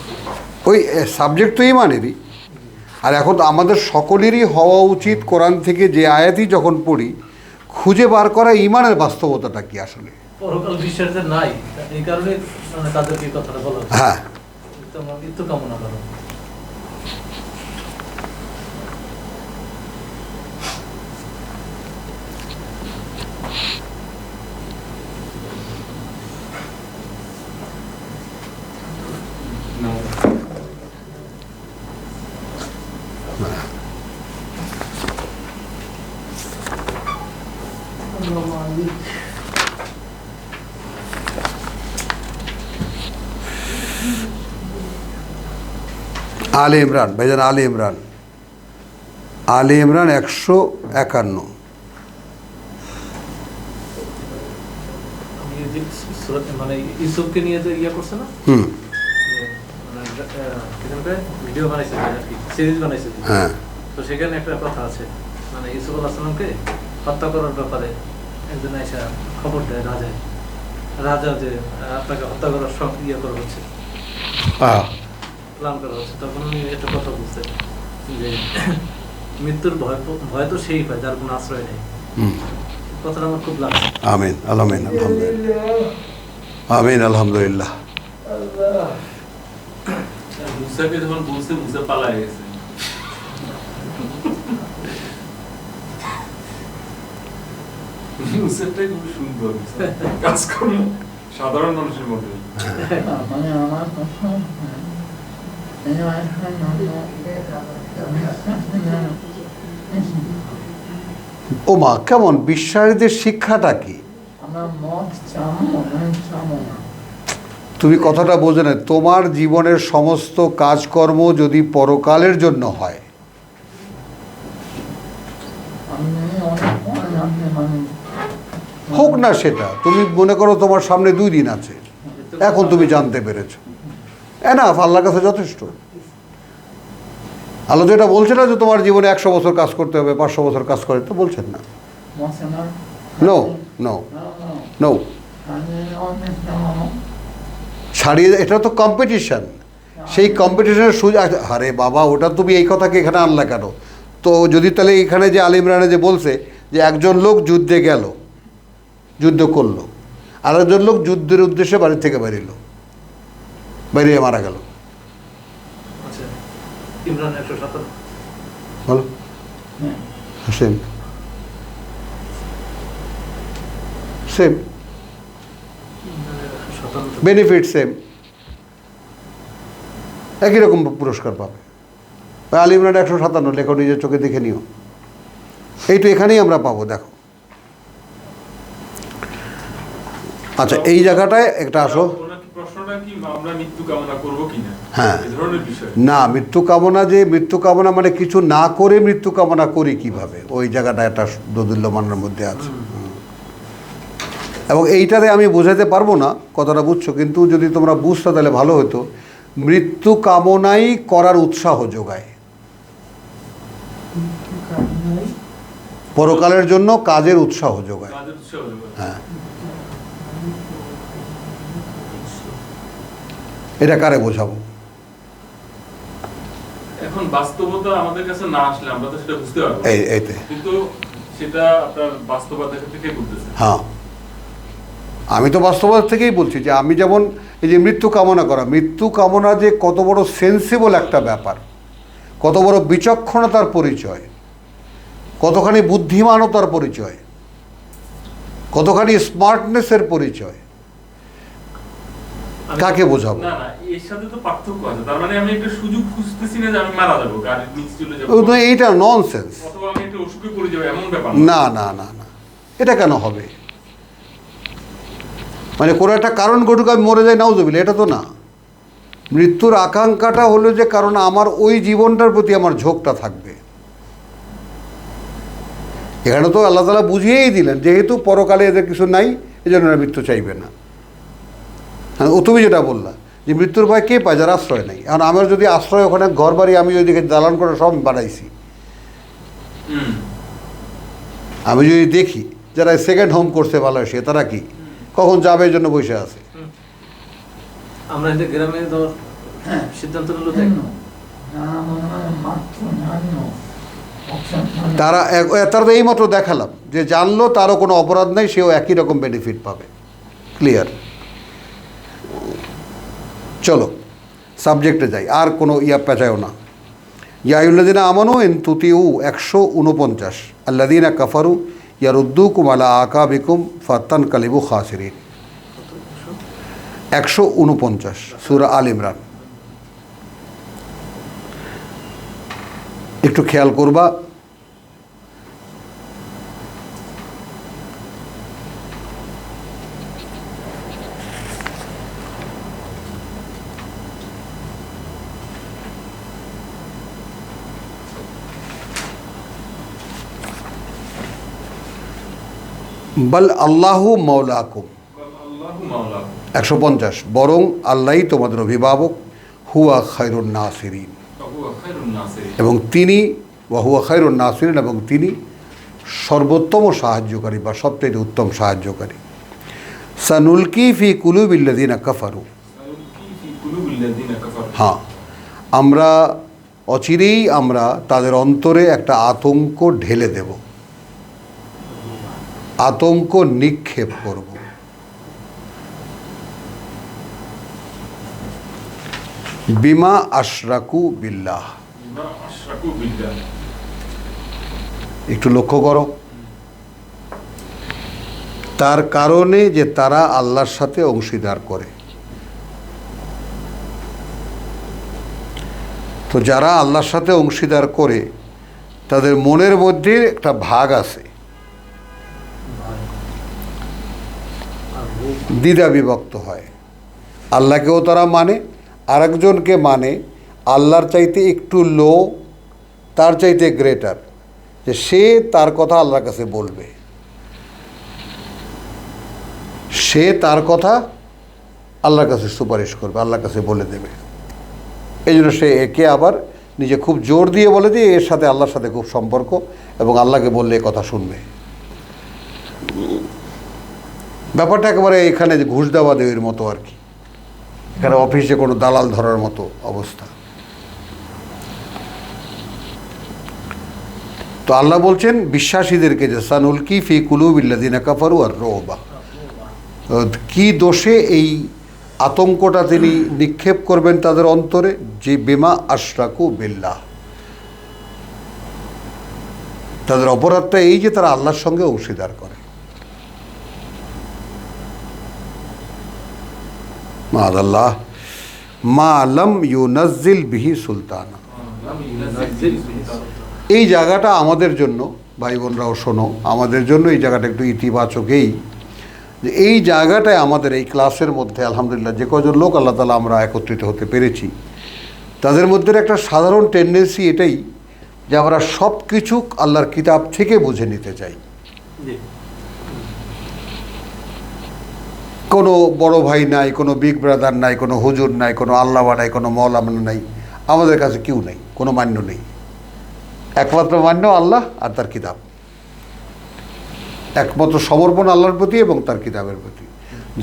ওই সাবজেক্ট তো ইমানেরই। আর এখন তো আমাদের সকলেরই হওয়া উচিত কোরআন থেকে যে আয়াতই যখন পড়ি খুঁজে বার করা ইমানের বাস্তবতাটা কি আসলে। পরকাল বিশ্বাসের নাই, এই কারণে মানে তাদেরকে এই কথাটা বলা হচ্ছে। হ্যাঁ মৃত্যু কামনা করো। না। আলে ইমরান ভাইজান, আলে ইমরান 151। আমি এই যে মানে ইউসুফকে নিয়ে যে ইয়ে করছে না, হুম ভিডিও বানাইছে আর কি, সিরিজ বানাইছে। হ্যাঁ তো সেখানে একটা কথা আছে, মানে ইউসুফ আলাইহিস সালামকে হত্যা করার ব্যাপারে একজন এসে খবর দেয় রাজা যে আপনাকে হত্যা করার সব ইয়ে করা হচ্ছে, প্ল্যান করা হচ্ছে। তখন উনি একটা কথা বলছেন যে মৃত্যুর ভয় তো সেই পায় যার কোনো আশ্রয় নেই। হুম কথাটা আমার খুব লাগছে। আমিন আলমিন আলহামদুলিল্লাহ আমিন আলহামদুলিল্লাহ। মুসাকে যখন বলছে মুসা পালায় গেছে। মুসাটাই খুব সুন্দর কাজ করলো সাধারণ মানুষের মধ্যে। ও মা কেমন বিশ্বাসীদের শিক্ষাটা কি? তুমি কথাটা বোঝো না। তোমার জীবনের সমস্ত কাজকর্ম যদি পরকালের জন্য হয়, হোক না সেটা, তুমি মনে করো তোমার সামনে 2 দিন আছে, এখন তুমি জানতে পেরেছো, এনাফ, আল্লাহর কাছে যথেষ্ট। আল্লাহ তো এটা বলছে না যে তোমার জীবনে 100 বছর কাজ করতে হবে, 500 বছর কাজ করে, তো বলছেন না। নো নো নো, ছাড়িয়ে, এটা তো কম্পিটিশন। সেই কম্পিটিশনের সুযোগ, আরে বাবা ওটা তুমি এই কথাকে এখানে আনলা কেন? তো যদি তাহলে এখানে যে আলে ইমরানে যে বলছে যে একজন লোক যুদ্ধে গেল, যুদ্ধ করলো, আর একজন লোক যুদ্ধের উদ্দেশ্যে বাড়ি থেকে বেরিয়ে মারা গেল, আচ্ছা ইমরান 157 বলো সেম সেম বেনিফিট সেম, একই রকম পুরস্কার পাবে। আলে ইমরান 157 লেখো, নিজের চোখে দেখে নিও। এই তো এখানেই আমরা পাবো, দেখো। আচ্ছা এই জায়গাটায় একটা আসো। প্রশ্নটা কি আমরা মৃত্যু কামনা করব কিনা, হ্যাঁ এই ধরনের বিষয় না, মৃত্যু কামনা, যে মৃত্যু কামনা মানে কিছু না করে মৃত্যু কামনা করি কিভাবে, ওই জায়গাটা একটা দোদুল্যমানের মধ্যে আছে। এবং এইটাতে আমি বোঝাতে পারবো না, কথাটা বুঝছো, কিন্তু যদি তোমরা বুঝতে তাহলে ভালো হতো। মৃত্যু কামনাই করার উৎসাহ যোগায়, পরকালের জন্য কাজের উৎসাহ যোগায়। কাজের উৎসাহ যোগায়। হ্যাঁ, এটা কারে বোঝাবো? এখন বাস্তবতা আমাদের কাছে না আসলে আমরা তো সেটা বুঝতে পারবো, এইতে কিন্তু সেটা আপনার বাস্তবতা থেকে বলতেছে। হ্যাঁ, আমি তো বাস্তবতা থেকেই বলছি যে আমি যেমন এই যে মৃত্যু কামনা করা, মৃত্যু কামনা যে কত বড় সেন্সিবল একটা ব্যাপার, কত বড় বিচক্ষণতার পরিচয়, কতখানি বুদ্ধিমানতার পরিচয়, কতখানি স্মার্টনেসের পরিচয়। কাকে বোঝাবো? না না, এর সাথে তো পার্থক্য আছে। তার মানে আমি একটা সুযোগ খুঁজতেছি না যে আমি মারা যাবো, গাড়ির নিচে চলে যাবো, এইটা ননসেন্স। অথবা আমি একটা অসুখে পড়ে যাবো, এমন ব্যাপার না না না না, এটা কেন হবে? মানে কোনো একটা কারণ ঘটুক আমি মরে যাই, নাউজুবিল্লাহ, এটা তো না। মৃত্যুর আকাঙ্ক্ষাটা হলো যে কারণ আমার ওই জীবনটার প্রতি আমার ঝোঁকটা থাকবে। এখানে তো আল্লাহ তাআলা বুঝিয়েই দিলেন যেহেতু পরকালে এদের কিছু নাই, এই জন্য এরা মৃত্যু চাইবে না। হ্যাঁ, ও তুমি যেটা বললা যে মৃত্যুর ভয় কে পায়? যার আশ্রয় নেই। এখন আমার যদি আশ্রয়, ওখানে ঘর বাড়ি আমি ওইদিকে দালান করে সব বানাইছি, আমি যদি দেখি যারা সেকেন্ড হোম করছে মালয়েশিয়া, তারা কি কখন যাবে এই জন্য বসে আছে। আমরা এদের গ্রামে ধর সিদ্ধান্ত নিলো যে তারা তারা তো এইমাত্র দেখালাম যে জানলো তারও কোনো অপরাধ নেই, সেও একই রকম বেনিফিট পাবে। ক্লিয়ার? চলো সাবজেক্টে যাই, আর কোনো পেঁচায়ও না। ইয়াউল্লাযিনা আমানু ইন তুতিউ 149, আল্লাযিনা কাফারু ইয়ারুদ্দুকুম আলা আকাবিকুম ফাতানকালিবু খাসিরিন। 149 সূরা আল ইমরান। একটু খেয়াল করবা, বল আল্লাহু মাওলাকুম। 150, বরং আল্লাহই তোমাদের অভিভাবক, হুয়া খায়রুন নাসিরিন, এবং তিনি ওয়াহুয়া খায়রুন নাসিরিন, এবং তিনি সর্বোত্তম সাহায্যকারী বা সবথেকে উত্তম সাহায্যকারী। সানুলকি ফি কুলুবিল্লাযিনা কাফারু, হ্যাঁ আমরা অচিরেই আমরা তাদের অন্তরে একটা আতঙ্ক ঢেলে দেব, আতঙ্ক নিক্ষেপ করব। বিমা আশরাকু বিল্লাহ, একটু লক্ষ্য করো, তার কারণে যে তারা আল্লাহর সাথে অংশীদার করে। তো যারা আল্লাহর সাথে অংশীদার করে তাদের মনের মধ্যে একটা ভাগ আছে, দ্বিধা বিভক্ত হয়। আল্লাহকেও তারা মানে, আরেকজনকে মানে আল্লাহর চাইতে একটু লো, তার চাইতে গ্রেটার, যে সে তার কথা আল্লাহর কাছে বলবে, সে তার কথা আল্লাহর কাছে সুপারিশ করবে, আল্লাহর কাছে বলে দেবে। এই জন্য সে একে আবার নিজে খুব জোর দিয়ে বলে যে এর সাথে আল্লাহর সাথে খুব সম্পর্ক, এবং আল্লাহকে বললে এ কথা শুনবে। ব্যাপারটা একেবারে এখানে ঘুষ দেওয়া দেওয়ার মতো আর কি, এখানে অফিসে কোনো দালাল ধরার মতো অবস্থা। তো আল্লাহ বলছেন বিশ্বাসীদেরকে যে সানুলকি ফি কুলুবিল্লাযিনা কাফারু আর রুবা, কি দোষে এই আতঙ্কটা তিনি নিক্ষেপ করবেন তাদের অন্তরে, যে বিমা আশরাকু বিল্লাহ, তাদের অপরাধটা এই যে তারা আল্লাহর সঙ্গে অংশীদার করে। মাআযাল্লাহ মা লাম ইউনাজ্জিল বিহি সুলতানা। এই জায়গাটা আমাদের জন্য, ভাই বোনরাও শোনো, আমাদের জন্য এই জায়গাটা একটু ইতিবাচকেই, যে এই জায়গাটায় আমাদের এই ক্লাসের মধ্যে আলহামদুলিল্লাহ যে কজন লোক আল্লাহ তাআলা আমরা একত্রিত হতে পেরেছি, তাদের মধ্যে একটা সাধারণ টেন্ডেন্সি এটাই যে আমরা সব কিছু আল্লাহর কিতাব থেকে বুঝে নিতে চাই। কোনো বড় ভাই নাই, কোনো বিগ ব্রাদার নাই, কোনো হুজুর নাই, কোনো আল্লামা নাই, কোনো মৌলানা নাই, আমাদের কাছে কেউ নেই, কোনো মান্য নেই। একমাত্র মান্য আল্লাহ আর তার কিতাব, একমাত্র সমর্পণ আল্লাহর প্রতি এবং তার কিতাবের প্রতি।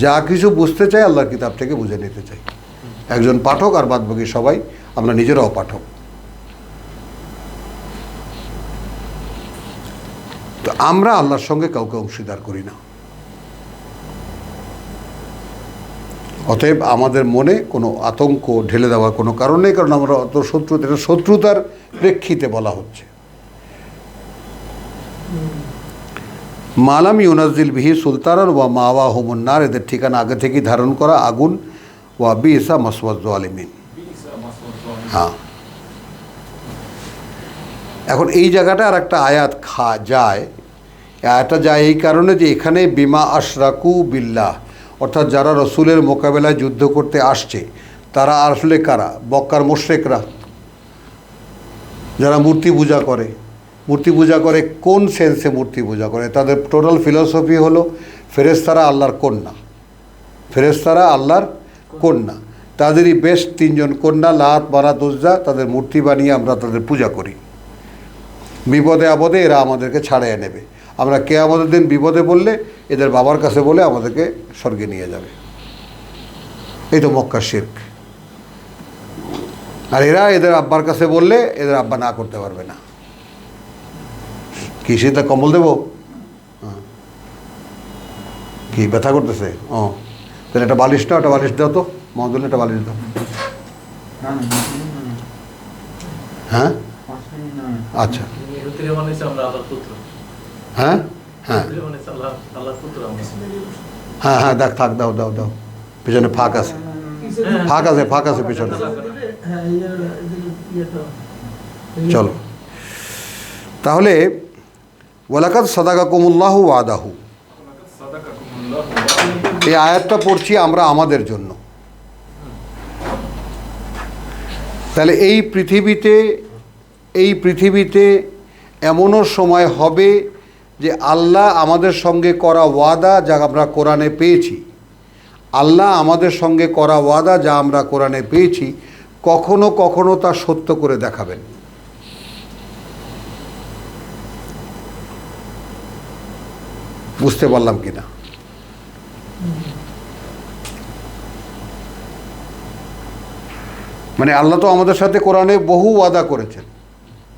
যা কিছু বুঝতে চাই আল্লাহর কিতাব থেকে বুঝে নিতে চাই। একজন পাঠক আর বাদবাকি সবাই আমরা নিজেরাও পাঠক। তো আমরা আল্লাহর সঙ্গে কাউকে অংশীদার করি না। অতএব আমাদের মনে কোনো আতঙ্ক ঢেলে দেওয়ার কোনো কারণ নেই, কারণ আমরা অত এটা শত্রুতার প্রেক্ষিতে বলা হচ্ছে। মালাম ইউনাজ্জিল বিহি সুলতানান ওয়া মাওয়াহুমুন নার, এদের ঠিকানা আগে থেকেই ধারণ করা আগুন, ওয়া বিসা মাসওয়াজ জালিমিন। হ্যাঁ, এখন এই জায়গাটা আর একটা আয়াত যায়। আয়াতটা যায় এই কারণে যে এখানে বিমা আশরাকু বিল্লাহ, অর্থাৎ যারা রসুলের মোকাবেলায় যুদ্ধ করতে আসছে তারা আসলে কারা? মক্কার মুশরিকরা, যারা মূর্তি পূজা করে। মূর্তি পূজা করে কোন সেন্সে মূর্তি পূজা করে? তাদের টোটাল ফিলসফি হলো ফেরেশতারা আল্লাহর কন্যা, ফেরেশতারা আল্লাহর কন্যা। তাদেরই বেশ 3 জন কন্যা, লাত, মানাত, উজ্জা, তাদের মূর্তি বানিয়ে আমরা তাদের পূজা করি। বিপদে আপদে এরা আমাদেরকে ছাড়িয়ে নেবে। আমরা কিয়ামতের দিন বিপদে পড়লে এদের বাবার কাছে বলে আমাদেরকে স্বর্গে নিয়ে যাবে। এই তো মক্কার শিরক। আর এরা এদের আব্বার কাছে বললে এদের আব্বা না করতে পারবে না। কি শীতে কম্বল দেবো? কি ব্যথা করতেছে? ও তাহলে একটা বালিশ নাও, একটা বালিশ দাও তো মহদুল, একটা বালিশ দাও। হ্যাঁ আচ্ছা, হ্যাঁ হ্যাঁ হ্যাঁ হ্যাঁ, দেখ থাক, দাও দাও দাও, পিছনে ফাঁক আছে, ফাঁক আছে, ফাঁক আছে পিছনে। চলো তাহলে, ওয়ালাকাদ সাদাকাকুমুল্লাহু ওয়াদাহু, এই আয়াতটা পড়ছি আমরা আমাদের জন্য। তাহলে এই পৃথিবীতে এমনও সময় হবে যে আল্লাহ আমাদের সঙ্গে করা ওয়াদা যা আমরা কোরআনে পেয়েছি, আল্লাহ আমাদের সঙ্গে করা ওয়াদা যা আমরা কোরআনে পেয়েছি, কখনো কখনো তা সত্য করে দেখাবেন। বুঝতে পারলাম কিনা? মানে আল্লাহ তো আমাদের সাথে কোরআনে বহু ওয়াদা করেছেন,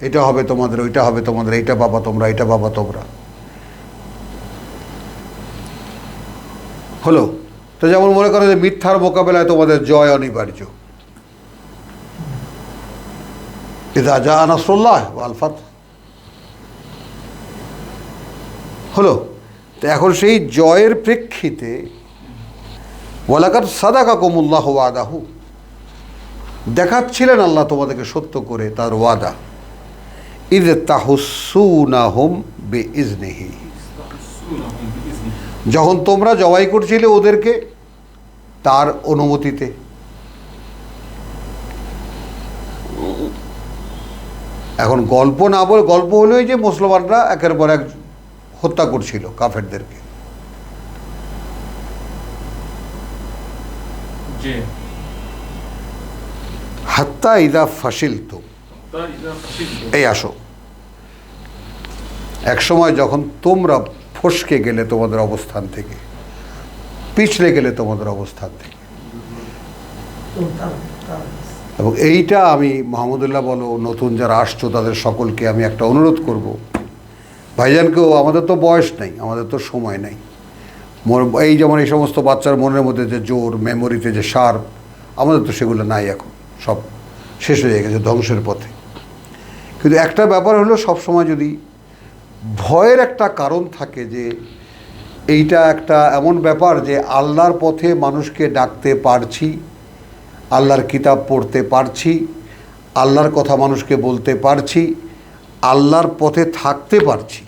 এটা হবে তোমাদের, ওইটা হবে তোমাদের, এইটা পাবা তোমরা, এইটা পাবা তোমরা। হলো তো, যেমন মনে করো যে মিথ্যার মোকাবেলায় তোমাদের জয় অনিবার্য। ইযা জাআ নাসরুল্লাহ ওয়াল ফাত। হলো তো, এখন সেই জয়ের প্রেক্ষিতে ওয়ালাকাদ সাদাকাকুমুল্লাহু ওয়াদাহু, দেখাচ্ছিলেন আল্লাহ তোমাদেরকে সত্য করে তার ওয়াদা। ইয তাহুসসুনাহুম বিইজনিহি, যখন তোমরা জবাই করছিলে ওদেরকে তার অনুমতিতে। এখন গল্প না বলে, গল্প হলো যে মুসলমানরা একের পর এক হত্যা করছিল কাফেরদেরকে। হাত্তা ইদা ফাশিলতুম, এই আসো, এক সময় যখন তোমরা ফসকে গেলে তোমাদের অবস্থান থেকে, পিছলে গেলে তোমাদের অবস্থান থেকে। এবং এইটা আমি মাহমুদুল্লাহ বলো, নতুন যারা আসছো তাদের সকলকে আমি একটা অনুরোধ করব, ভাইজানকেও, আমাদের তো বয়স নেই, আমাদের তো সময় নেই। এই যেমন এই সমস্ত বাচ্চার মনের মধ্যে যে জোর, মেমোরিতে যে শার্প, আমাদের তো সেগুলো নাই, এখন সব শেষ হয়ে গেছে, ধ্বংসের পথে। কিন্তু একটা ব্যাপার হলো, সবসময় যদি ভয়ের একটা কারণ থাকে যে এইটা একটা এমন ব্যাপার যে আল্লাহর পথে মানুষকে ডাকতে পারছি, আল্লাহর কিতাব পড়তে পারছি, আল্লাহর কথা মানুষকে বলতে পারছি, আল্লাহর পথে থাকতে পারছি,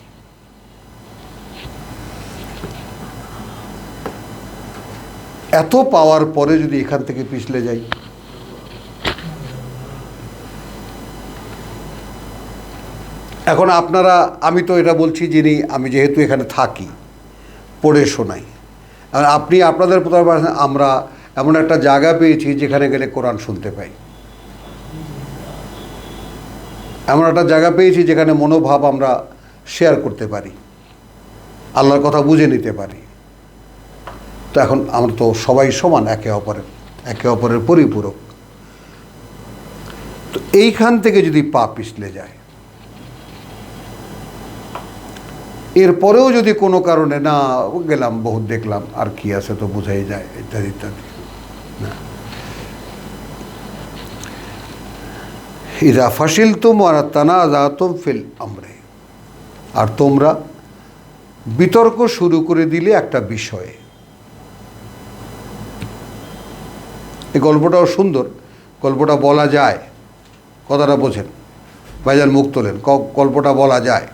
এত পাওয়ার পরে যদি এখান থেকে পিছলে যাই, এখন আপনারা, আমি তো এটা বলছি যিনি, আমি যেহেতু এখানে থাকি, পড়ে শোনাই, আর আপনি আপনাদের প্রতি, আমরা এমন একটা জায়গা পেয়েছি যেখানে গেলে কোরআন শুনতে পাই, এমন একটা জায়গা পেয়েছি যেখানে মনোভাব আমরা শেয়ার করতে পারি, আল্লাহর কথা বুঝে নিতে পারি। তো এখন আমরা তো সবাই সমান, একে অপরের পরিপূরক। তো এইখান থেকে যদি পা পিছলে যায়, এরপরেও যদি কোনো কারণে না গেলাম, বহুত দেখলাম, আর কি আছে তো বোঝাই যায়, ইত্যাদি ইত্যাদি, না, ইযা ফাশিলতুম ওয়া তানাযাতুম ফিল আমরে, আর তোমরা বিতর্ক শুরু করে দিলে একটা বিষয়ে, এই গল্পটাও সুন্দর, গল্পটা বলা যায়, কথাটা বোঝেন, ভাইজান মুখ তোলেন, গল্পটা বলা যায়।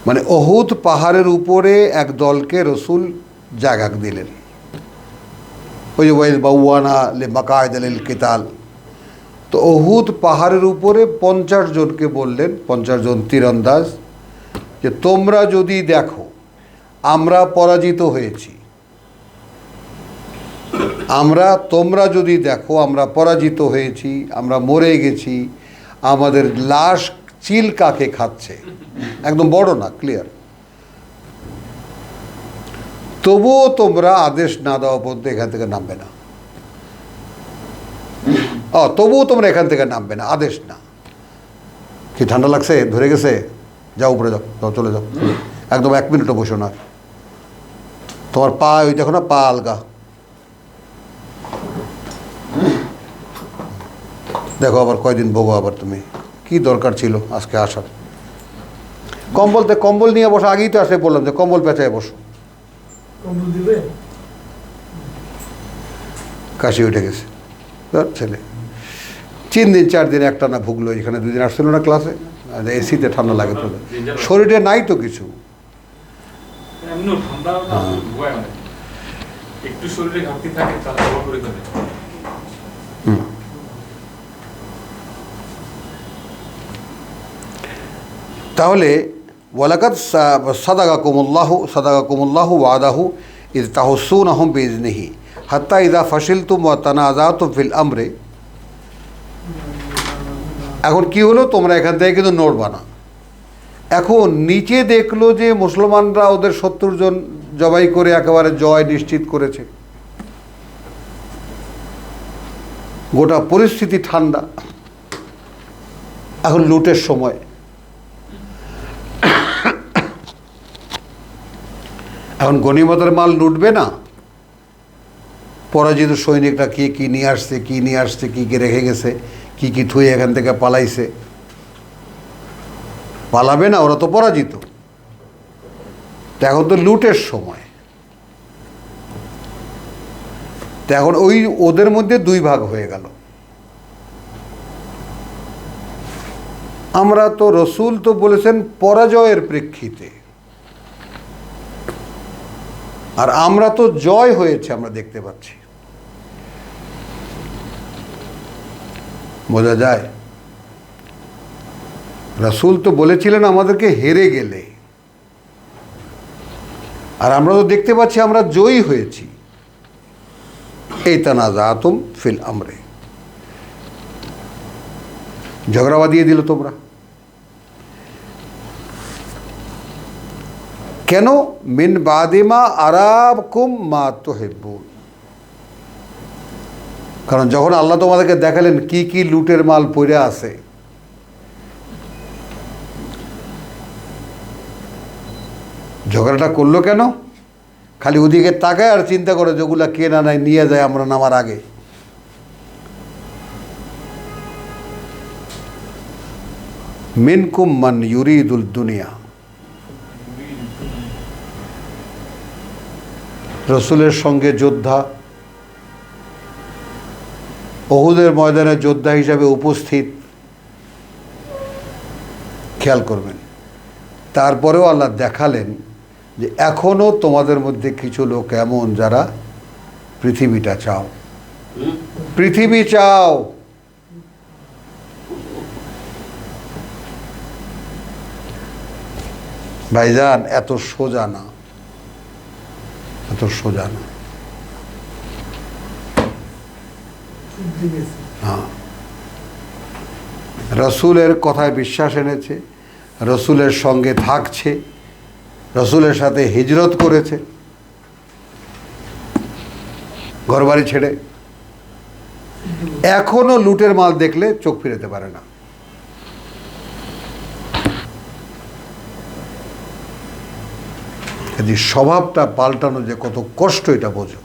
মানে অহুদ পাহাড়ের উপরে এক দলকে রসুল জায়গা দিলেন, ওই যে ওয়াইদ বাউয়ানা লে মাকায়দ লিল কিতাল। তো অহুদ পাহাড়ের উপরে 50 জনকে বললেন, 50 জন তীরন্দাজ, যে তোমরা যদি দেখো আমরা পরাজিত হয়েছি, তোমরা যদি দেখো আমরা পরাজিত হয়েছি, আমরা মরে গেছি, আমাদের লাশ চিল কাকে খাচ্ছে, একদম বড় না, ক্লিয়ার, তবুও তোমরা আদেশ না দেওয়া পর্যন্ত এখান থেকে নামবে না। তবুও তোমরা এখান থেকে নামবে না, আদেশ না। কি ঠান্ডা লাগছে, ধরে গেছে, যাও উপরে যাও, যাও চলে যাও, একদম 1 মিনিটও বসো না। তোমার পা ওই দেখো না, পা আলগা, দেখো আবার কয়দিন ভোগো আবার তুমি, কি দরকার ছিল আজকে আসার। কম্বল নিয়ে বসো, আগেই তো আসে বললাম যে কম্বল পেঁচায় বসো। কম্বল দিবে? কাশি উঠে গেছে ছেলে, 3 দিন 4 দিন একটা না ভুগলো, এখানে 2 দিন আসছিল না ক্লাসে, এসিতে ঠান্ডা লাগে তো, শরীরে নাই তো কিছু। এমনিও ঠান্ডা ভয় অনেক, একটু শরীরে ঘাটতি থাকে তাহলে আবার করে ফেলে। তাহলে ওয়ালাকাদ সাদাকাকুমুল্লাহু ওয়াদাহু ইয তাহসুনাহুম বিইজনিহি হাত্তা ইযা ফাশিলতুম ওয়া তানাযাতুম ফিল আমরি। এখন কি হলো, তোমরা এখান থেকে কিন্তু নড়বা না। এখন নিচে দেখলো যে মুসলমানরা ওদের 70 জন জবাই করে একেবারে জয় নিশ্চিত করেছে, গোটা পরিস্থিতি ঠান্ডা, এখন লুটের সময়। এখন গনিমতের মাল লুটবে না, পরাজিত সৈনিকরা কি নিয়ে আসছে, কি রেখে গেছে, কি থুয়ে এখান থেকে পালাইছে, পালাবে না, ওরা তো পরাজিত। তো এখন তো লুটের সময়। তো এখন ওদের মধ্যে 2 ভাগ হয়ে গেল। আমরা তো, রসুল তো বলেছেন পরাজয়ের প্রেক্ষিতে, আর আমরা তো জয় হয়েছে, আমরা দেখতে পাচ্ছি, বোঝা যায়। রসুল তো বলেছিলেন আমাদেরকে হেরে গেলে, আর আমরা তো দেখতে পাচ্ছি আমরা জয়ী হয়েছি। এই তানাযাতুম ফিল আমরে, ঝগড়া বাঁধিয়ে দিল তোমরা। কেন? মিন বাদিমা আরাকুম মা তুহিব্বুন, কারণ যখন আল্লাহ তোমাদেরকে দেখালেন কি লুটের মাল পড়ে আছে, ঝগড়াটা করলো কেন? খালি ওদিকে তাকায় আর চিন্তা করে যেগুলা কে না নাই নিয়ে যায় আমরা নামার আগে। মিনকুম মান ইউরিদুল দুনিয়া, রসুলের সঙ্গে যোদ্ধা, উহুদের ময়দানে যোদ্ধা হিসাবে উপস্থিত, খেয়াল করবেন। তারপরেও আল্লাহ দেখালেন যে এখনও তোমাদের মধ্যে কিছু লোক এমন যারা পৃথিবীটা চাও, পৃথিবী চাও। ভাইজান এত সোজা না, এত সোজা না। হ্যাঁ, রসুলের কথায় বিশ্বাস এনেছে, রসুলের সঙ্গে থাকছে, রসুলের সাথে হিজরত করেছে, ঘরবাড়ি ছেড়ে, এখনো লুটের মাল দেখলে চোখ ফিরাতে পারে না। কাজে স্বভাবটা পাল্টানো যে কত কষ্ট, এটা বোঝো।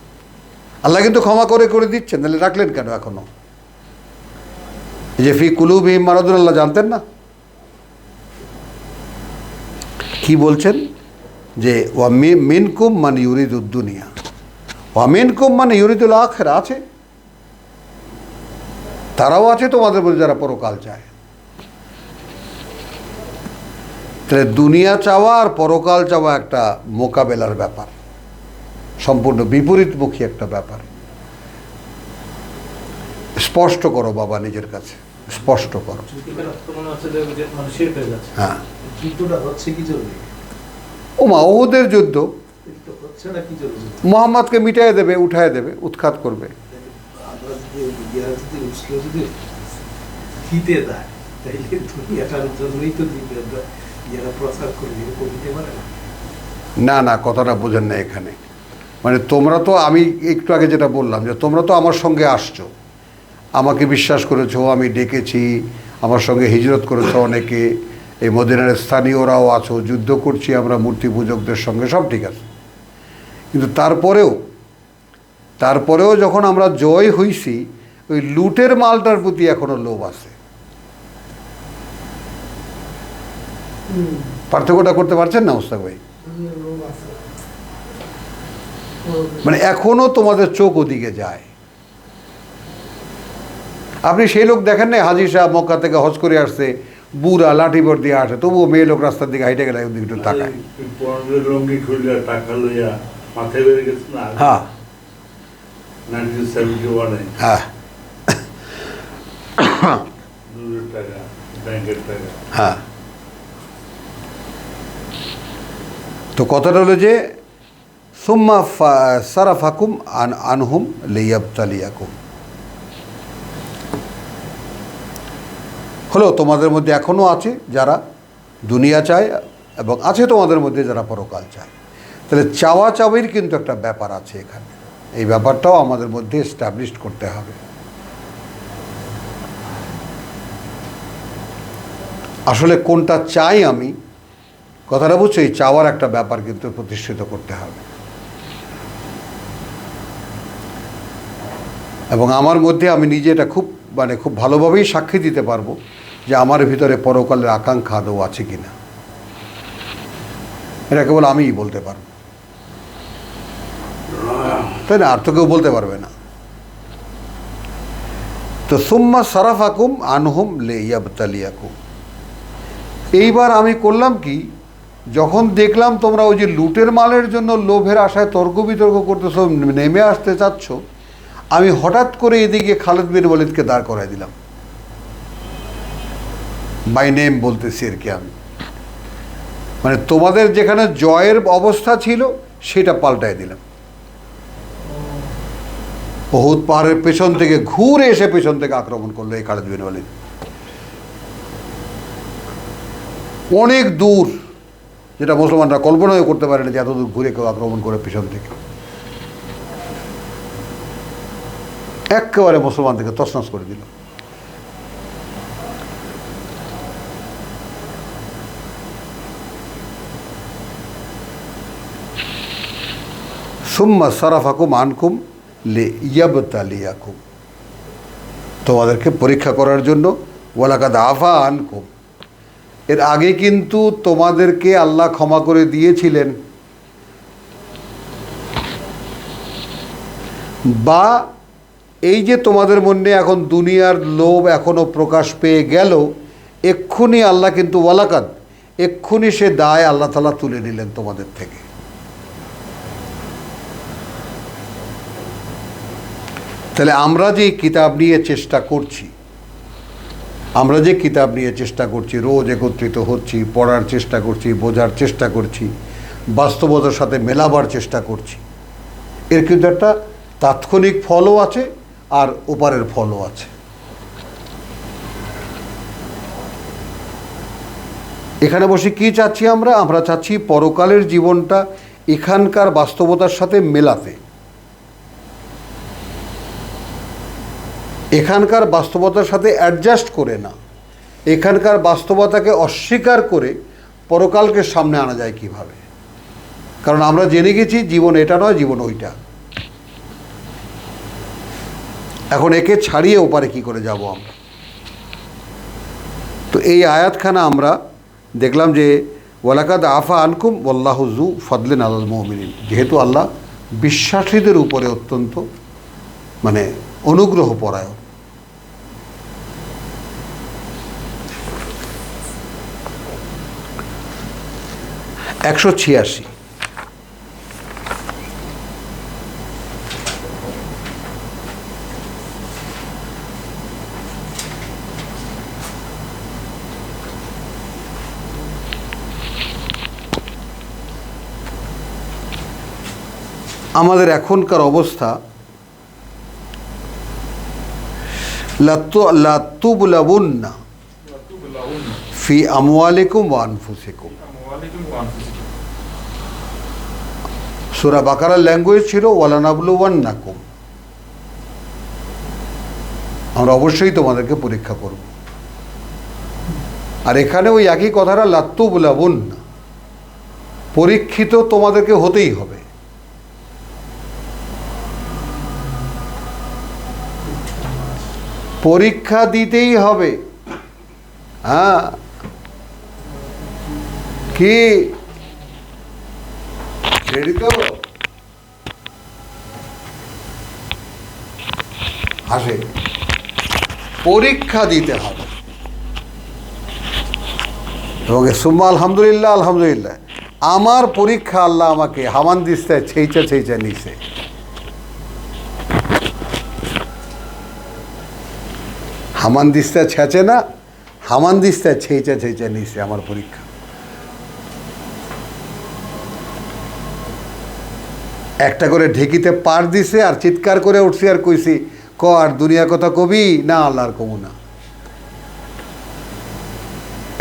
আল্লাহ কিন্তু ক্ষমা করে দিচ্ছেন, তাহলে রাখলেন কেন এখনো? এই যে ফি কুলুবিহিম মারাদুন, আল্লাহ জানতেন না? কি বলছেন? যে ওয়া মিনকুম মান ইউরিদুদ দুনিয়া ওয়া মিনকুম মান ইউরিদুল আখিরা, আছে তারাও আছে তোমাদের মধ্যে যারা পরকাল চায়। তাহলে দুনিয়া চাওয়া আর পরকাল চাওয়া একটা মোকাবেলার ব্যাপার, সম্পূর্ণ বিপরীতমুখী একটা ব্যাপার। স্পষ্ট করো বাবা, নিজের কাছে স্পষ্ট করো। মনে হচ্ছে যে মানে শিরক হয়ে যাচ্ছে। হ্যাঁ, যুদ্ধটা হচ্ছে কি জন্য? ওমা ওহুদের যুদ্ধ, তো হচ্ছে না কি জন্য? মোহাম্মদকে মিটাই দেবে, উঠায় দেবে, উৎখাত করবে। আমরা যদি ইয়ারা যদি রুশকে যদি দিতে দেয় তাইলে দুনিয়াটার জন্যই তো ইয়ারা প্রচার করবে, এরকম দিতে পারে না। না না, কথাটা বোঝেন না এখানে। মানে তোমরা তো, আমি একটু আগে যেটা বললাম যে তোমরা তো আমার সঙ্গে আসছো, আমাকে বিশ্বাস করেছো, আমি ডেকেছি, আমার সঙ্গে হিজরত করেছো অনেকে, এই মদিনার স্থানীয়রাও আছো, যুদ্ধ করছি আমরা মূর্তি পূজকদের সঙ্গে, সব ঠিক আছে। কিন্তু তারপরেও যখন আমরা জয় হইছি, ওই লুটের মালটার প্রতি এখনো লোভ আছে। পার্থক্যটা করতে পারছেন না মুস্তাক ভাই? মানে এখনো তোমাদের চোখ ওদিকে যায়। আপনি সেই লোক দেখেন না, হাজি সাহেব মক্কা থেকে হজ করে আসছে, বুড়া লাঠি ভর দিয়ে আসে, তবুও মেয়ে লোক রাস্তার দিকে হাইটে গেলে ওদিকে একটু তাকায়। লঙ্গি খুলে টাকা লইয়া মাথায় বেড়ে গেছে না, হ্যাঁ 1971-এ হ্যাঁ 2,000 টাকা ব্যাংকের টাকা। হ্যাঁ, তো কথাটা হলো যে সুম্মা সারাফাকুম আনহুম লিয়াবতালিয়াকুম, হলো তোমাদের মধ্যে এখনও আছে যারা দুনিয়া চায় এবং আছে তোমাদের মধ্যে যারা পরকাল চায়। তাহলে চাওয়া চাওয়ির কিন্তু একটা ব্যাপার আছে এখানে, এই ব্যাপারটাও আমাদের মধ্যে এস্টাবলিশ করতে হবে। আসলে কোনটা চাই আমি, কথাটা বুঝছো, এই চাওয়ার একটা ব্যাপার কিন্তু প্রতিষ্ঠিত করতে হবে। এবং আমার মধ্যে আমি নিজে এটা খুব খুব ভালোভাবেই সাক্ষী দিতে পারবো যে আমার ভিতরে পরকালের আকাঙ্ক্ষা আদৌ আছে কিনা, এটা কেবল আমিই বলতে পারবো, তাই না? আর তো কেউ বলতে পারবে না। তো সুম্মা সারাফাকুম আনহুম লিয়াবতালিয়াকুম, এইবার আমি করলাম কি, যখন দেখলাম তোমরা ওই যে লুটের মালের জন্য লোভের আশায় তর্ক বিতর্ক করতেছো, নেমে আসতে চাচ্ছ, আমি হঠাৎ করে এদিকে খালিদ বিন ওয়ালিদকে দাঁড় করাই দিলাম, বাই নেম বলতেছি আর কি আমি। মানে তোমাদের যেখানে জয়ের অবস্থা ছিল সেটা পাল্টাই দিলাম। উহুদ পাহাড়ের পেছন থেকে ঘুরে এসে পেছন থেকে আক্রমণ করলো এই খালিদ বিন ওয়ালিদ, অনেক দূর, যেটা মুসলমানরা কল্পনাও করতে পারে না যে এত দূর ঘুরে কেউ আক্রমণ করে পেছন থেকে। একেবারে মুসলমান থেকে তছনছ করে দিল। সুম্মা সারাফাকুম আনকুম লিয়াবতালিয়াকুম, তোমাদেরকে পরীক্ষা করার জন্য, ওয়ালাকাদ আফা আনকুম, এর আগে কিন্তু তোমাদেরকে আল্লাহ ক্ষমা করে দিয়েছিলেন, বা এই যে তোমাদের মধ্যে এখন দুনিয়ার লোভ এখনো প্রকাশ পেয়ে গেল, এক্ষুনি আল্লাহ কিন্তু ওয়ালাকাদ, এক্ষুনি সে দায় আল্লাহ তাআলা তুলে নিলেন তোমাদের থেকে। তাহলে আমরা যে কিতাব নিয়ে চেষ্টা করছি, রোজ একত্রিত হচ্ছি, পড়ার চেষ্টা করছি, বোঝার চেষ্টা করছি, বাস্তবতার সাথে মেলাবার চেষ্টা করছি, এর কিন্তু একটা তাৎক্ষণিক ফলও আছে আর ওপারের ফলও আছে। এখানে বসে কি চাচ্ছি আমরা চাচ্ছি পরকালের জীবনটা এখানকার বাস্তবতার সাথে মেলাতে, এখানকার বাস্তবতার সাথে অ্যাডজাস্ট করে না, এখানকার বাস্তবতাকে অস্বীকার করে পরকালকে সামনে আনা যায় কিভাবে। কারণ আমরা জেনে গেছি জীবন এটা নয়, জীবন ওইটা। এখন একে ছাড়িয়ে ওপারে কি করে যাব আমরা? তো এই আয়াতখানা আমরা দেখলাম যে ওয়ালাকাদ আফা আনকুম ওয়াল্লাহু যু ফাদলিন আলাল মুমিনিন, যেহেতু আল্লাহ বিশ্বাসীদের উপরে অত্যন্ত অনুগ্রহ পরায়ণ, 186। আমাদের এখনকার অবস্থা লাতুবলাবুন্না ফি আমওয়ালিকুম ওয়া আনফুসিকুম। সূরা বাকারার ল্যাঙ্গুয়েজ ছিল ওয়ালানাবলুওয়ান্নাকুম, আমরা অবশ্যই তোমাদেরকে পরীক্ষা করব। আর এখানে ওই একই কথাটা লাতুবলাবুন্না, পরীক্ষিত তোমাদেরকে হতেই হবে। পরীক্ষা দিতেই হবে। হ্যাঁ, কি রেডি তো? আসে, পরীক্ষা দিতে হবে। এবং সুম্মা আলহামদুলিল্লাহ, আলহামদুলিল্লাহ, আমার পরীক্ষা আল্লাহ আমাকে হামানদিস্তায় ছেইচা ছেইচা নিছে। হামানদিস্তায় ছেঁচে না, হামানদিস্তায় ছেইচা ছেইচা নিছে আমার পরীক্ষা। একটা করে ঢেকিতে পার দিছে আর চিৎকার করে উঠছি আর কইছি, ক আর দুনিয়া কথা কবি না, আল্লাহর কমু না।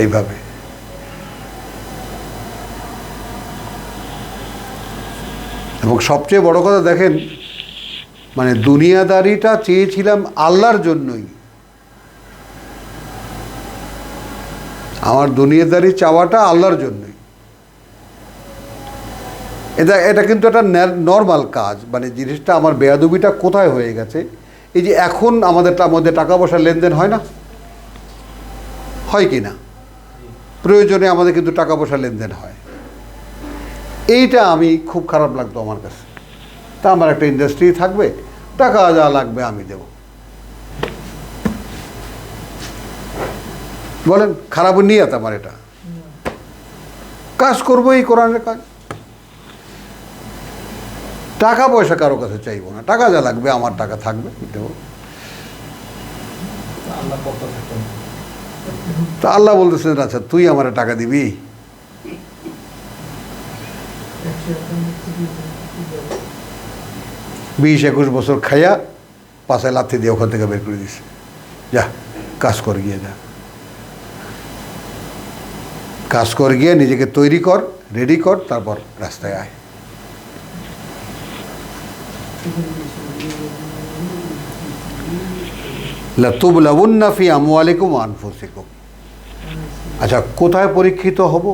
এইভাবে এবং সবচেয়ে বড় কথা দেখেন, মানে দুনিয়াদারিটা চেয়েছিলাম আল্লাহর জন্যই। আমার দুনিয়াদারি চাওয়াটা আল্লাহর জন্যই। এটা কিন্তু একটা নর্মাল কাজ। মানে জিনিসটা আমার বেয়াদবিটা কোথায় হয়ে গেছে, এই যে এখন আমাদের মধ্যে টাকা পয়সার লেনদেন হয় না, হয় কি না? প্রয়োজনে আমাদের কিন্তু টাকা পয়সার লেনদেন হয়। এইটা আমি খুব খারাপ লাগতো আমার কাছে। তা আমার একটা ইন্ডাস্ট্রি থাকবে, টাকা যা লাগবে আমি দেব। বলেন, খারাপ নিয়ত আমার এটা। কাজ করবো এই কোরআনের কাজ, টাকা পয়সা কারো কাছে চাইবো না, টাকা যা লাগবে আমার টাকা থাকবে দেবো। তা আল্লাহ বলতেছেন, আচ্ছা তুই আমার টাকা দিবি? 20-21 বছর খাইয়া পাশায় লাথি দিয়ে ওখান থেকে বের করে দিছে, যা কাজ কর, গিয়ে যা কাজ কর, গিয়ে নিজেকে তৈরি কর, রেডি কর, তারপর রাস্তায় আয়। লাতুবলাবুন্না ফি আমওয়ালিকুম ওয়া আনফুসিকুম। আচ্ছা, কোথায় পরীক্ষিত হব,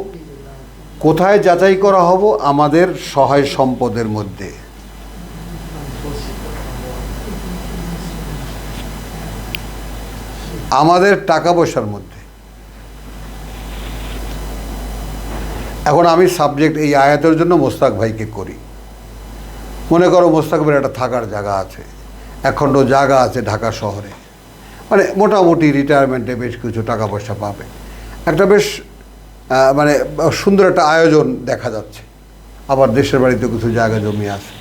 কোথায় যাচাই করা হব? আমাদের সহায় সম্পদের মধ্যে। আমাদের টাকা পয়সার মধ্যে। এখন আমি সাবজেক্ট এই আয়াতের জন্য মোস্তাক ভাইকে করি। মনে করো মোস্তাক ভাইয়ের একটা থাকার জায়গা আছে, একখণ্ড জায়গা আছে ঢাকা শহরে, মানে মোটামুটি রিটায়ারমেন্টে বেশ কিছু টাকা পয়সা পাবে, একটা বেশ মানে সুন্দর একটা আয়োজন দেখা যাচ্ছে। আবার দেশের বাড়িতে কিছু জায়গা জমি আছে।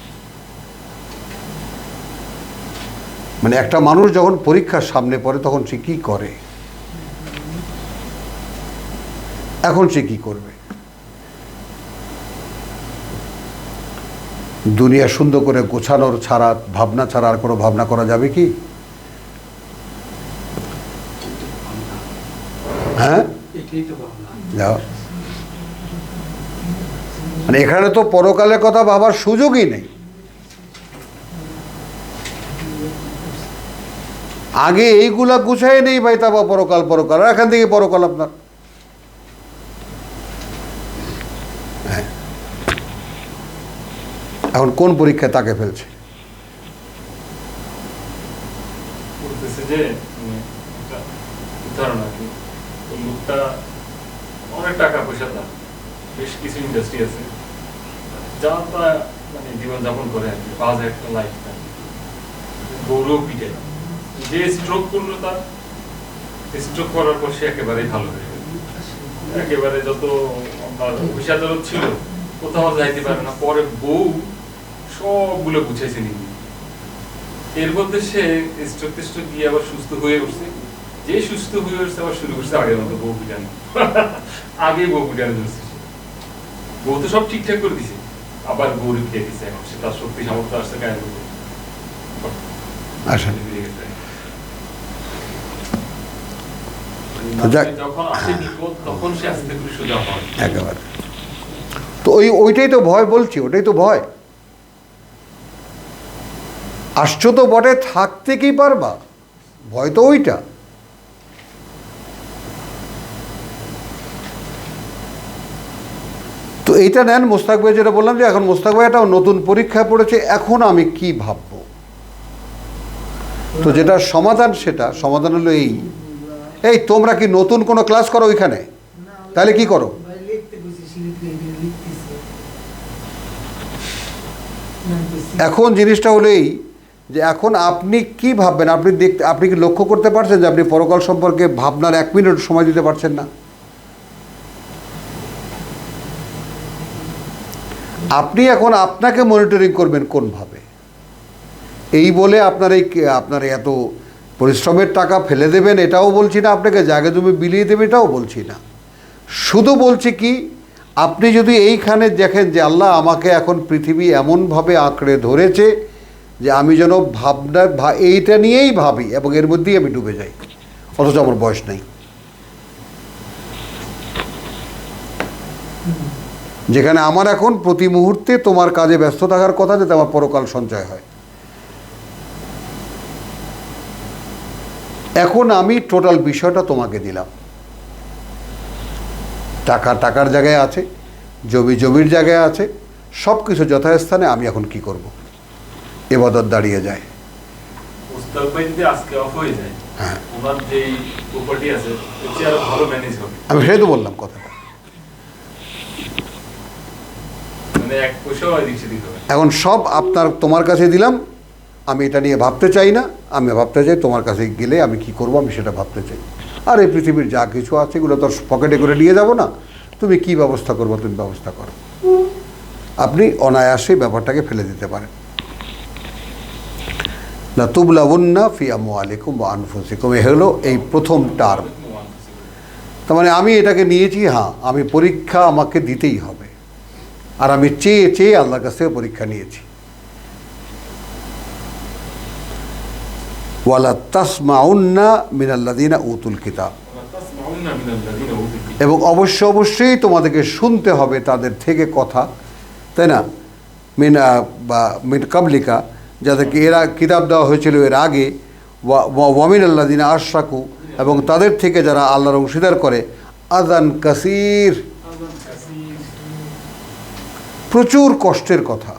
মানে একটা মানুষ যখন পরীক্ষার সামনে পড়ে তখন সে কী করে? এখন সে কী করবে? দুনিয়া সুন্দর করে গোছানোর ছাড়া, ভাবনা ছাড়া আর কোনো ভাবনা করা যাবে কি? হ্যাঁ, যাও। মানে এখানে তো পরকালের কথা ভাবার সুযোগই নেই। আগে এইগুলা গুছাই নেই ভাই, তারপর পরকাল। পরকাল এখান থেকে পরকাল আপনার। হ্যাঁ, এখন কোন পরীক্ষায় তাকে ফেলছে? বলতেছে যে উদাহরণ আর কি, ওই লোকটা অনেক টাকা পয়সা, তার বেশ কিছু ইন্ডাস্ট্রি আছে, যা তা মানে জীবনযাপন করে আর কি, পাওয়া যায় একটা লাইফ। গৌরব পিঠে যে স্ট্রোক করলো, তার স্ট্রোক করার পর সে একেবারেই ভালো হয়ে গেল, একেবারে যত অফিস আদালত ছিল, কোথাও যাইতে পারে না। পরে বউ সবগুলো গুছাইছে নিজে। এর মধ্যে সে স্ট্রোক টেস্ট্রোক দিয়ে আবার সুস্থ হয়ে উঠছে। যে সুস্থ হয়ে উঠছে আবার শুরু করছে আগের মতো বউ পিটানো। আগে বউ পিটানো ধরছে। বউ তো সব ঠিকঠাক করে দিছে, আবার বউ রিপিয়ে দিছে। এখন সে তার শক্তি সামর্থ্য আসছে গায়ের মধ্যে। আচ্ছা, যখন আসে বিপদ তখন সে আস্তে করে সোজা হয় একেবারে। তো ওইটাই তো ভয় বলছি, ওটাই তো ভয়। আসছো তো বটে, থাকতে কি পারবা, ভয় তো ওইটা। তো এইটা নেন, মোস্তাক ভাই যেটা বললাম যে এখন মোস্তাক ভাই একটা নতুন পরীক্ষায় পড়েছে, এখন আমি কি ভাববো। তো যেটা সমাধান, সেটা সমাধান হলো এই তোমরা কি নতুন কোনো ক্লাস করো ওইখানে? তাহলে কি করো? এখন জিনিসটা হলো যে এখন আপনি কি ভাববেন, আপনি কি লক্ষ্য করতে পারছেন যে আপনি পরকাল সম্পর্কে ভাবনার 1 মিনিট সময় দিতে পারছেন না? আপনি এখন আপনাকে মনিটরিং করবেন কোনভাবে, এই বলে আপনার এত পরিশ্রমের টাকা ফেলে দেবেন এটাও বলছি না, আপনাকে জায়গা জমি বিলিয়ে দেবে এটাও বলছি না। শুধু বলছি কি, আপনি যদি এইখানে দেখেন যে আল্লাহ আমাকে এখন পৃথিবী এমনভাবে আঁকড়ে ধরেছে যে আমি যেন এইটা নিয়েই ভাবি এবং এর মধ্যেই আমি ডুবে যাই, অথচ আমার বয়স নেই। যেখানে আমার এখন প্রতি মুহূর্তে তোমার কাজে ব্যস্ত থাকার কথা, যাতে আমার পরকাল সঞ্চয় হয়। এখন আমি টোটাল বিষয়টা তোমাকে দিলাম। টাকার জায়গায় আছে, জমির জায়গায় আছে, সব কিছু যথাস্থানে। আমি এখন কি করব? ইবাদত দাঁড়িয়ে যায়। মুস্তাক ভাই যদি আজকে অফ হয়ে যায়, হ্যাঁ, ওনার যে প্রপার্টি আছে এর আরো ভালো ম্যানেজ হবে। আমি সেটাই তো বললাম কথাটা। মানে এক পয়সাও এদিক সেদিক হবে। এখন সব তোমার কাছে দিলাম, আমি এটা নিয়ে ভাবতে চাই না। আমি ভাবতে চাই তোমার কাছে গেলে আমি কি করব, আমি সেটা ভাবতে চাই। আর এই পৃথিবীর যা কিছু আছে এগুলো তো পকেটে করে নিয়ে যাব না। তুমি কি ব্যবস্থা করবো, তুমি ব্যবস্থা করো। আপনি অনায়াসে ব্যাপারটাকে ফেলে দিতে পারেন। লা তুবলাউন্না ফি আমওয়ালিকুম ওয়া আনফুসিকুম, এ হলো এই প্রথম টার্ম। তার মানে আমি এটাকে নিয়েছি, হ্যাঁ আমি পরীক্ষা আমাকে দিতেই হবে, আর আমি চেয়ে আল্লাহর কাছ থেকে পরীক্ষা নিয়েছি। ওয়ালা তাসমাউন্না মিনাল্লাযিনা উতুল কিতাব, এবং অবশ্যই তোমাদেরকে শুনতে হবে তাদের থেকে কথা, তাই না? মিন কাবলিকা, যাদেরকে এরা কিতাব দেওয়া হয়েছিল এর আগে, ওয়ামিনাল্লাযিনা আশরাকু, এবং তাদের থেকে যারা আল্লাহর অংশীদার করে, আযান কাসীর, প্রচুর কষ্টের কথা।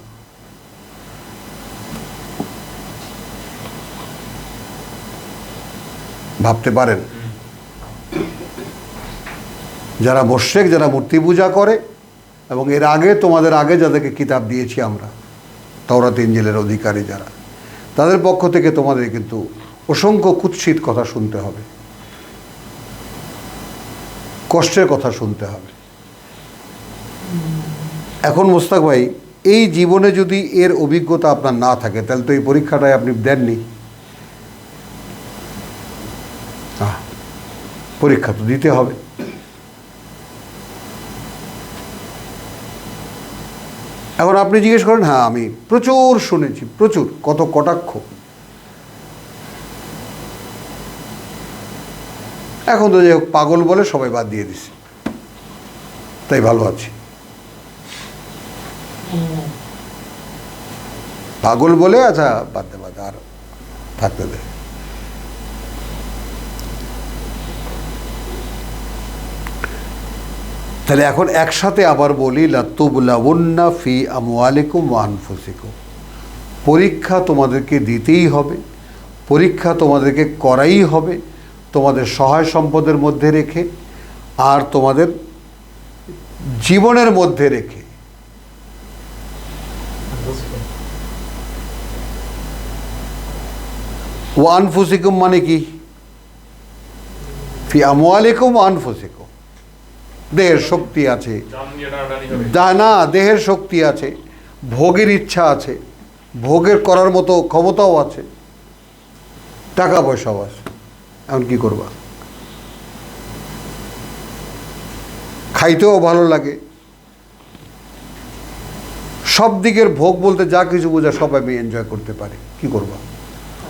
ভাবতে পারেন, যারা মুশরিক, যারা মূর্তি পূজা করে, এবং এর আগে তোমাদের আগে যাদেরকে কিতাব দিয়েছি আমরা, তাওরাত ইনজিলের অধিকারী যারা, তাদের পক্ষ থেকে তোমাদের কিন্তু অসংখ্য কুৎসিত কথা শুনতে হবে, কষ্টের কথা শুনতে হবে। এখন মোস্তাক ভাই, এই জীবনে যদি এর অভিজ্ঞতা আপনার না থাকে, তাহলে তো এই পরীক্ষাটাই আপনি দেননি। পরীক্ষা তো দিতে হবে। এখন আপনি জিজ্ঞেস করেন, হ্যাঁ আমি প্রচুর শুনেছি, প্রচুর, কত কটাক্ষ। এখন তো যে পাগল বলে সবাই বাদ দিয়ে দিছে, তাই ভালো আছি। পাগল বলে আচ্ছা বাদ দে, আর থাকতে দে। তাহলে এখন একসাথে আবার বলি, লা তুবলাউন্না ফি আমওয়ালিকুম ওয়া আনফুসিকুম, পরীক্ষা তোমাদেরকে দিতেই হবে, পরীক্ষা তোমাদেরকে করাই হবে, তোমাদের সহায় সম্পদের মধ্যে রেখে আর তোমাদের জীবনের মধ্যে রেখে। ওয়া আনফুসিকুম মানে কি? ফি আমওয়ালিকুম ওয়া আনফুসিকুম, দেহের শক্তি আছে, জান নিয়ে টানাটানি হবে। না দেহের শক্তি আছে, ভোগের ইচ্ছা আছে, ভোগের করার মতো ক্ষমতাও আছে, টাকা পয়সাও আছে, এখন কি করবা? খাইতেও ভালো লাগে, সব দিকের ভোগ বলতে যা কিছু বোঝা সব আমি এনজয় করতে পারি, কি করবা?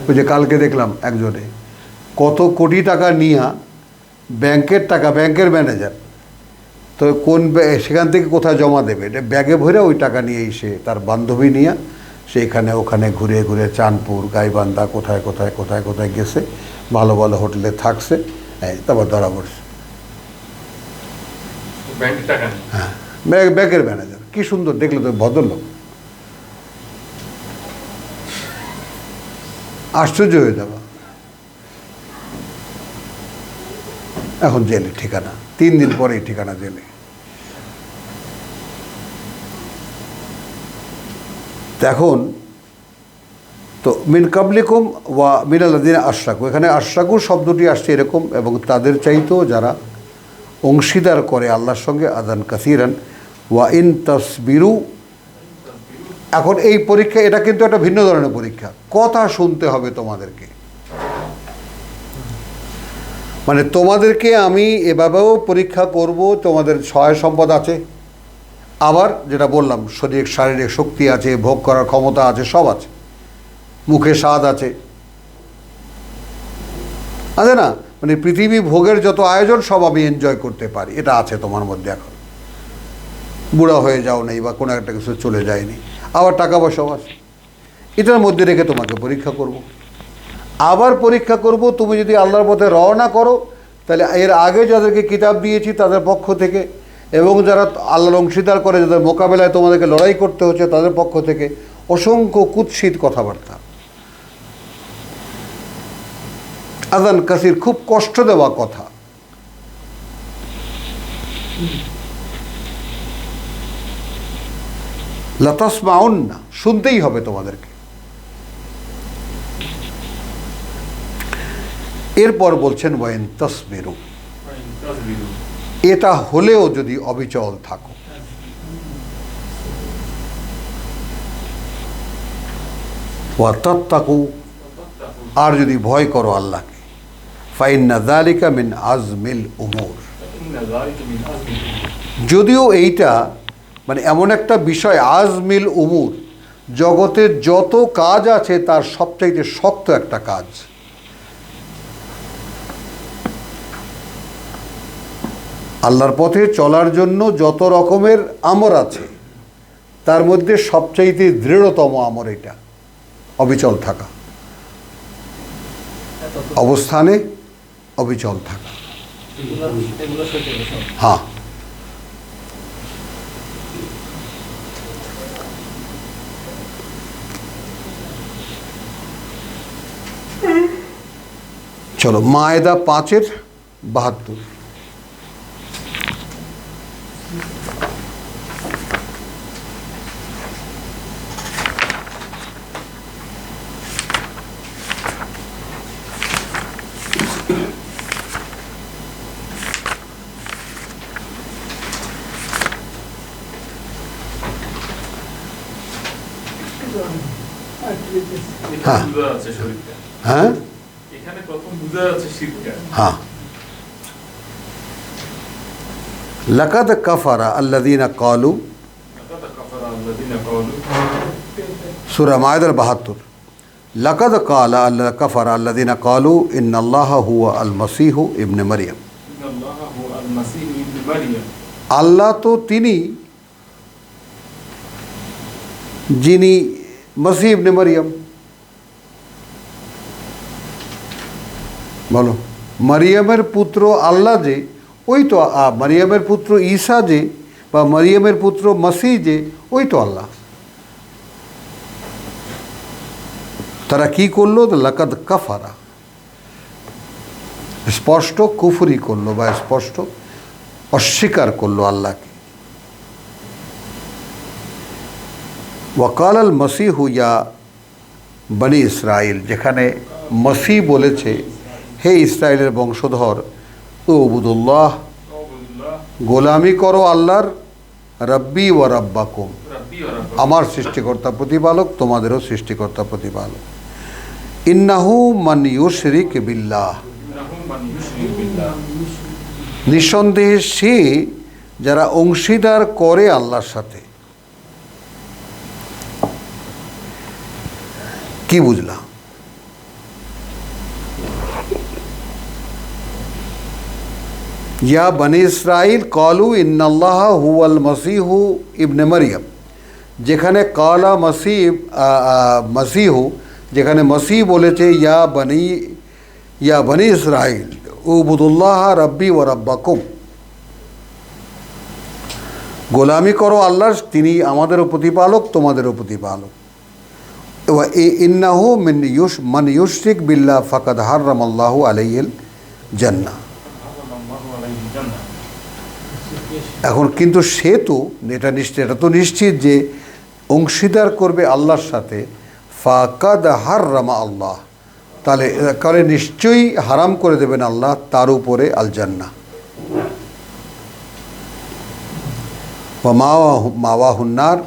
ওই যে কালকে দেখলাম একজনে কত কোটি টাকা নিয়ে ব্যাংকের টাকা, ব্যাংকের ম্যানেজার, তো কোন সেখান থেকে কোথায় জমা দেবে, এটা ব্যাগে ভরে ওই টাকা নিয়েই সে তার বান্ধবী নিয়ে সেইখানে ওখানে ঘুরে ঘুরে চাঁদপুর, গাইবান্ধা, কোথায় কোথায় কোথায় কোথায় গেছে, ভালো ভালো হোটেলে থাকছে, তারপর ধরা পড়ছে। ব্যাংকের টাকা নেই। হ্যাঁ, ব্যাংকের ম্যানেজার, কি সুন্দর দেখলে তো, ভদ্রলোক, আশ্চর্য হয়ে যাবা। এখন জেলে ঠিকানা, 3 দিন পরেই ঠিকানা জেলে। এখন তো মিন কাবলিকুম ওয়া মিনাল্লাযিনা আশরাকু, এখানে আশরাকু শব্দটি আসছে এরকম, এবং তাদের চাইতেও যারা অংশীদার করে আল্লাহর সঙ্গে, আযান কাসীরান ওয়া ইন তাসবিরু। এখন এই পরীক্ষা, এটা কিন্তু একটা ভিন্ন ধরনের পরীক্ষা, কথা শুনতে হবে তোমাদেরকে, মানে তোমাদেরকে আমি এভাবেও পরীক্ষা করব, তোমাদের সহায় সম্পদ আছে, আবার যেটা বললাম শারীরিক শক্তি আছে, ভোগ করার ক্ষমতা আছে, সব আছে, মুখে স্বাদ আছে, আছে না? মানে পৃথিবী ভোগের যত আয়োজন সব আমি এনজয় করতে পারি, এটা আছে তোমার মধ্যে। এখন বুড়া হয়ে যাও নেই বা কোনো একটা কিছু চলে যায়নি, আবার টাকা পয়সাও আছে, এটার মধ্যে রেখে তোমাকে পরীক্ষা করব। আবার পরীক্ষা করব, তুমি যদি আল্লাহর পথে রওনা করো, তাহলে এর আগে যাদেরকে কিতাব দিয়েছি তাদের পক্ষ থেকে, এবং যারা আল্লাহর অংশীদার করে, যাদের মোকাবেলায় তোমাদেরকে লড়াই করতে হচ্ছে তাদের পক্ষ থেকে অসংখ্য কুৎসিত কথাবার্তা, আযান কাসীর, খুব কষ্ট দেওয়া কথা। লা তাসমাউন্না, শুনতেই হবে তোমাদেরকে। এরপর বলছেন ওয়া ইন তাসবিরু, এটা হলেও যদি অবিচল থাকো, ওয়া তাত্তাকু, আর যদি ভয় করো আল্লাহকে, ফাইন্না যালিকা মিন আজমিল উমুর। যদিও এইটা মানে এমন একটা বিষয়, আজমিল উমুর, জগতের যত কাজ আছে তার সবচাইতে শক্ত একটা কাজ। আল্লাহর পথে চলার জন্য যত রকমের আমর আছে তার মধ্যে সবচাইতে দৃঢ়তম আমর এটা, অবিচল থাকা, অবস্থানে অবিচল থাকা। এগুলো সত্যি কথা। হ্যাঁ, চলো মায়েদা 5:72। হ্যাঁ বুঝা যাচ্ছে শরীরটা, হ্যাঁ এখানে প্রথম বুঝা যাচ্ছে শীতটা। হ্যাঁ, লাকাদ কাফারা আল্লাযীনা ক্বালু, সূরা মায়েদা 72। লাকাদ কাফারা আল্লাযীনা ক্বালু ইন্নাল্লাহা হুয়া আল মাসীহু ইবনে মারইয়াম। আল্লাহ তো তিনি যিনি মসীহ ইবনে মারইয়াম। বলো, মারিয়ামের পুত্র আল্লাহ যে, ওই তো মারিয়ামের পুত্র ঈসা যে, বা মারিয়ামের পুত্র মসীহ যে, ওই তো আল্লাহ। তারা কি করলো? লাকাদ কাফারা, স্পষ্ট কুফরি করলো বা স্পষ্ট অস্বীকার করলো আল্লাহকে। ওয়াকাল আল মসীহু ইয়া বনি ইসরাইল, যেখানে মসীহ বলেছে হে ইসরায়েলের বংশধর, উবুদুল্লাহ গোলামি করো আল্লাহর, রব্বি ও রব্বাকুম, রাব্বি ওয়া রাব্বাকুম। আমার সৃষ্টিকর্তা প্রতিপালক, তোমাদেরও সৃষ্টিকর্তা প্রতিপালক। ইন্নাহু মান ইউশরিক বিল্লাহ, ইন্নাহু মান ইউশরিক বিল্লাহ, নিঃসন্দেহে সে যারা অংশীদার করে আল্লাহর সাথে। কি বুঝলাম? ইয়া বনি ইসরাইল কালু ইন্নাল্লাহ হুয়াল মসিহু ইবনে মারিয়াম, যেখানে কালা মসিহু, যেখানে মসিহ বলেছে ইয়া বনি ইসরাইল উবুদুল্লাহ রব্বি ও রব্বাকুম, গোলামি করো আল্লাহর, তিনি আমাদেরও প্রতিপালক, তোমাদেরও প্রতিপালক। ইন্নাহু মান ইউশরিক বিল্লাহ ফাকাদ হাররামাল্লাহু আলাইহিল জান্নাহ। আল্লাহু আলাইহি জান্নাহ। এখন কিন্তু সে তো এটা তো নিশ্চিত যে অংশীদার করবে আল্লাহর সাথে, ফাকাদ হাররামা আল্লাহ, তাহলে নিশ্চয়ই হারাম করে দেবেন আল্লাহ তার উপরে আল জান্নাহ। মাওয়াহুন্নার,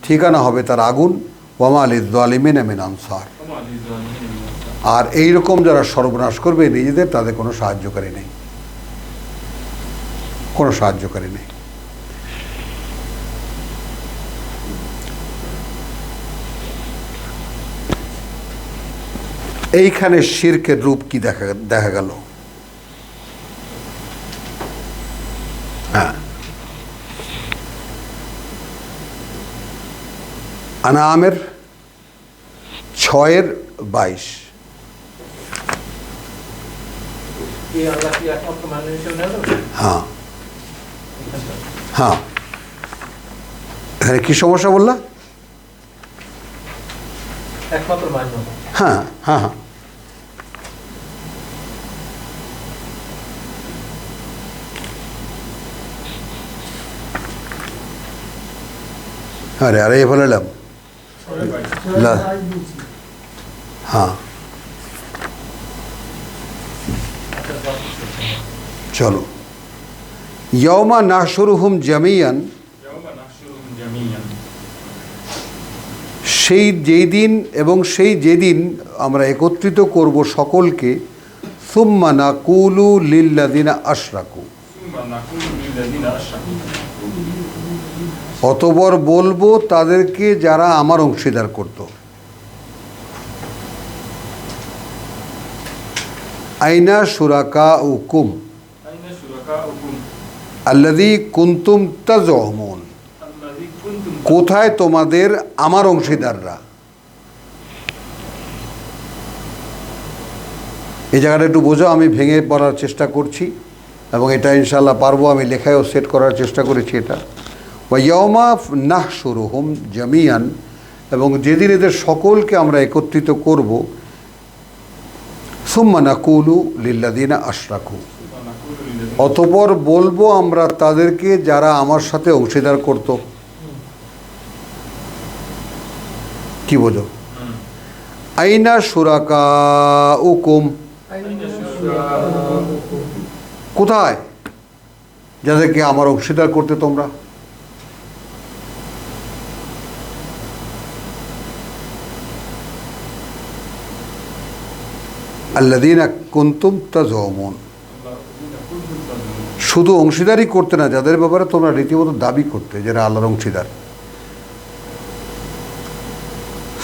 ঠিকানা হবে তার আগুন। ওয়ামা লিয-যালিমিনা মিন আনসার, ওয়া লিয-যালিমিনা মিন আনসার। আর এইরকম যারা সর্বনাশ করবে নিজেদের, তাদের কোনো সাহায্যকারী নেই, কোনো সাহায্যকারী নেই। এইখানে শিরকের রূপ কি দেখা গেল? হ্যাঁ, আনামের 6:22। কি আল্লাহ কি একমাত্র মান্য হিসেবে নেওয়া যাবে? হ্যাঁ হ্যাঁ, এখানে কি সমস্যা বললা? একমাত্র মান্য। হ্যাঁ হ্যাঁ হ্যাঁ, আরে এ বললাম হ্যাঁ। চলো, ইয়ৌমা নাহশুরুহুম জামিয়ান, ইয়াওমা নাহশুরুহুম জামিয়ান, সেই যেই দিন এবং সেই যেদিন আমরা একত্রিত করব সকলকে, সুম্মা নাকুলু লিল্লাযিনা আশরাকু, সুম্মা নাকুলু লিল্লাযিনা আশরাকু, অতঃপর বলবো তাদেরকে যারা আমার অংশীদার করত, আইনা শুরাকাউকুম আইনা শুরাকাউকুম আল্লাযী কুনতুম তাজউমুন, আল্লাযী কুনতুম, কোথায় তোমাদের আমার অংশীদাররা? এই জায়গাটা একটু বোঝো, আমি ভেঙে পড়ার চেষ্টা করছি এবং এটা ইনশাআল্লাহ পারবো। আমি লেখায়ও সেট করার চেষ্টা করেছি এটা। ওয়া ইয়াওমা নাহশুরুহুম জামিয়ান, এবং যেদিন এদের সকলকে আমরা একত্রিত করব, সুম্মা নাকুলু লিল্লাযিনা আশরাকু, সুম্মা নাকুলু লিল্লাযিনা, অতঃপর বলবো আমরা তাদেরকে যারা আমার সাথে অংশীদার করত। কি বোঝো? আইনা শুরাকাউকুম, আইনা শুরাকাউকুম, কোথায় যাদেরকে আমার অংশীদার করতে তোমরা? আল্লাযীনা কুনতুম তাজউমুন, আল্লাযীনা কুনতুম তাজউমুন, শুধু অংশীদারই করতে না, যাদের ব্যাপারে তোমরা রীতিমতো দাবি করতে, যারা আল্লাহর অংশীদার।